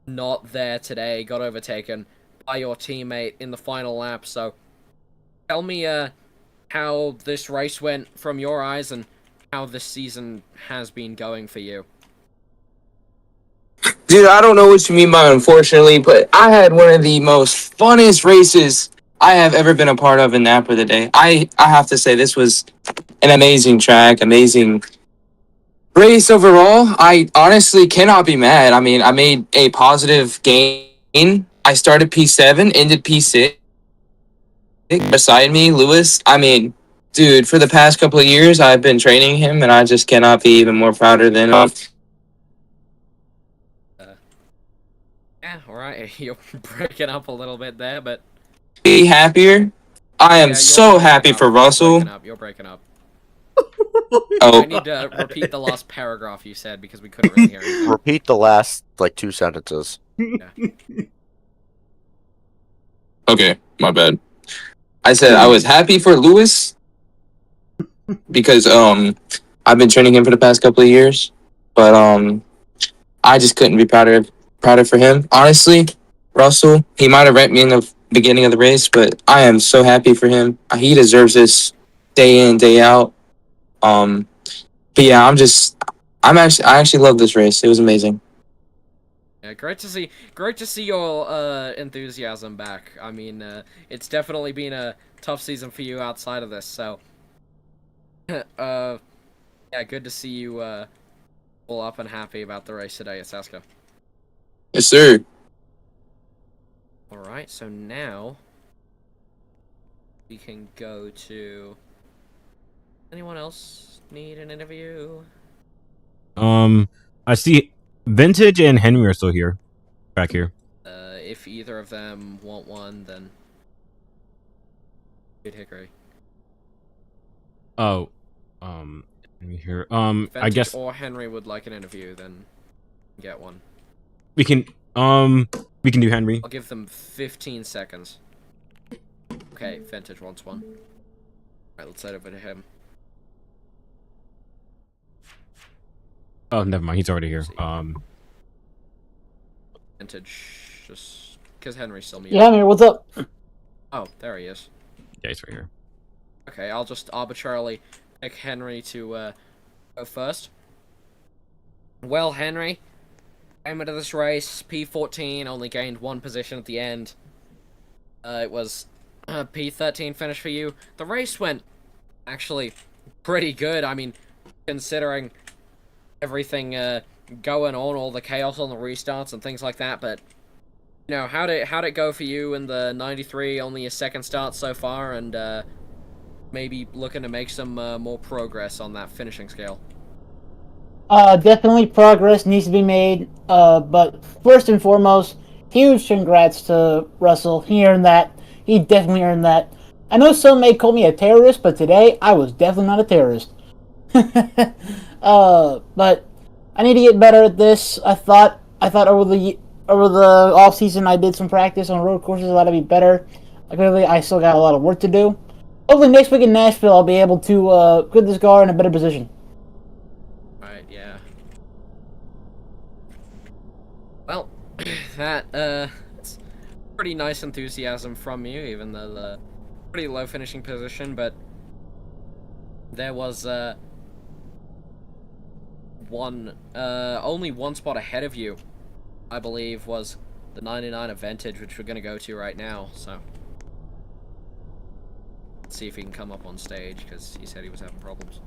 not there today. Got overtaken by your teammate in the final lap. So, tell me how this race went from your eyes and how this season has been going for you. Dude, I don't know what you mean by unfortunately, but I had one of the most funnest races I have ever been a part of in NAPA today. I have to say this was an amazing track, amazing race overall. I honestly cannot be mad. I mean, I made a positive gain. I started P7, ended P6. Beside me, Lewis. I mean, dude, for the past couple of years, I've been training him, and I just cannot be even more prouder than him. Yeah, alright, you're breaking up a little bit there, but... Be happier. I am Yeah, so happy for Russell. You're breaking up. Oh, I need to repeat the last paragraph you said because we couldn't really hear you. Repeat the last like 2 sentences. Yeah. okay, my bad. I said I was happy for Lewis because I've been training him for the past couple of years, but I just couldn't be prouder for him. Honestly, Russell, he might have wrecked me in the beginning of the race, but I am so happy for him. He deserves this day in, day out. But yeah, I actually love this race. It was amazing. Yeah, great to see your enthusiasm back. I mean, it's definitely been a tough season for you outside of this, so yeah, good to see you all up and happy about the race today at Saska. Yes, sir. Alright, so now we can go to... Anyone else need an interview? I see Vintage and Henry are still here. Back here. If either of them want one, then... Good Hickory. Oh. Let me hear. If I guess or Henry would like an interview, then get one. we can do Henry. I'll give them 15 seconds. Okay, Vintage wants one. Alright, let's head over to him. Oh, never mind. He's already here. Vintage, just because Henry's still muted. Yeah, man, what's up? Oh, there he is. Yeah, he's right here. Okay, I'll just arbitrarily pick Henry to go first. Well, Henry, came into this race, P14, only gained 1 position at the end. It was a P13 finish for you. The race went actually pretty good. I mean, considering everything going on, all the chaos on the restarts and things like that, but you know, how'd it go for you in the 93? Only your second start so far, and maybe looking to make some more progress on that finishing scale. Definitely progress needs to be made. But first and foremost, huge congrats to Russell. He earned that. He definitely earned that. I know some may call me a terrorist, but today I was definitely not a terrorist. But I need to get better at this. I thought over the off season I did some practice on road courses. That'll be better. Clearly, I still got a lot of work to do. Hopefully, next week in Nashville, I'll be able to put this car in a better position. Right, yeah. Well, that, it's pretty nice enthusiasm from you, even though the pretty low finishing position, but there was, only one spot ahead of you, I believe, was the 99 Vintage, which we're gonna go to right now, so. Let's see if he can come up on stage, because he said he was having problems.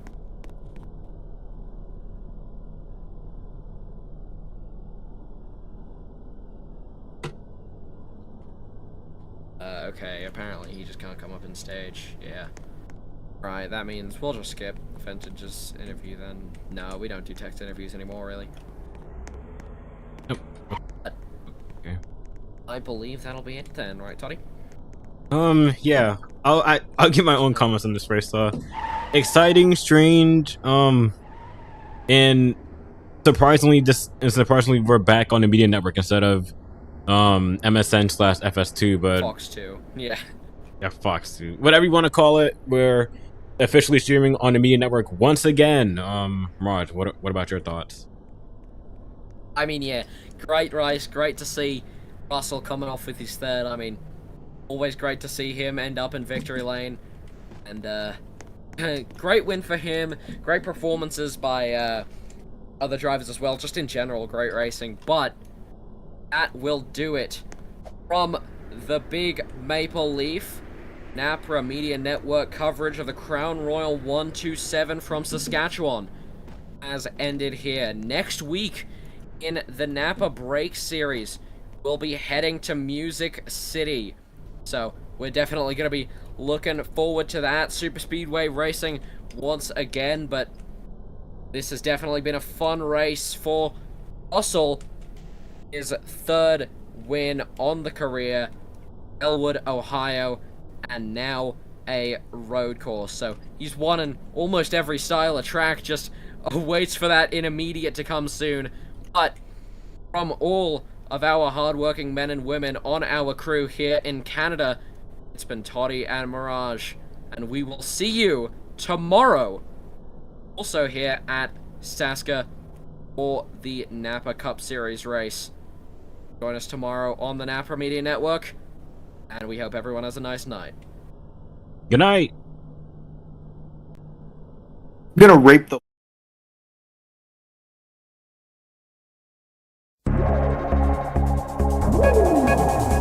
Okay, apparently he just can't come up on stage, yeah. Right, that means we'll just skip Vintage's interview then. No, we don't do text interviews anymore, really. Nope. Okay. I believe that'll be it then, right, Toddy? Yeah. I'll give my own comments on this race. Exciting, strange, and surprisingly we're back on the media network instead of MSN/FS2, but Fox 2, yeah. Yeah, Fox 2. Whatever you want to call it, we're officially streaming on the media network once again. Raj, what about your thoughts? I mean, yeah, great race, great to see Russell coming off with his third. I mean, always great to see him end up in victory lane, and great win for him. Great performances by other drivers as well. Just in general, great racing. But that will do it from the Big Maple Leaf NAPA Media Network coverage of the Crown Royal 127 from Saskatchewan has ended here. Next week in the NAPA Break Series, we'll be heading to Music City. So we're definitely going to be looking forward to that. Super Speedway racing once again, but this has definitely been a fun race for Russell. His third win on the career, Elwood, Ohio, and now a road course. So he's won in almost every style of track, just waits for that intermediate to come soon. But from all of our hardworking men and women on our crew here in Canada, it's been Toddy and Mirage, and we will see you tomorrow, also here at Saska for the NAPA Cup Series race. Join us tomorrow on the NAPA Media Network, and we hope everyone has a nice night. Good night. I'm gonna rape the Woo!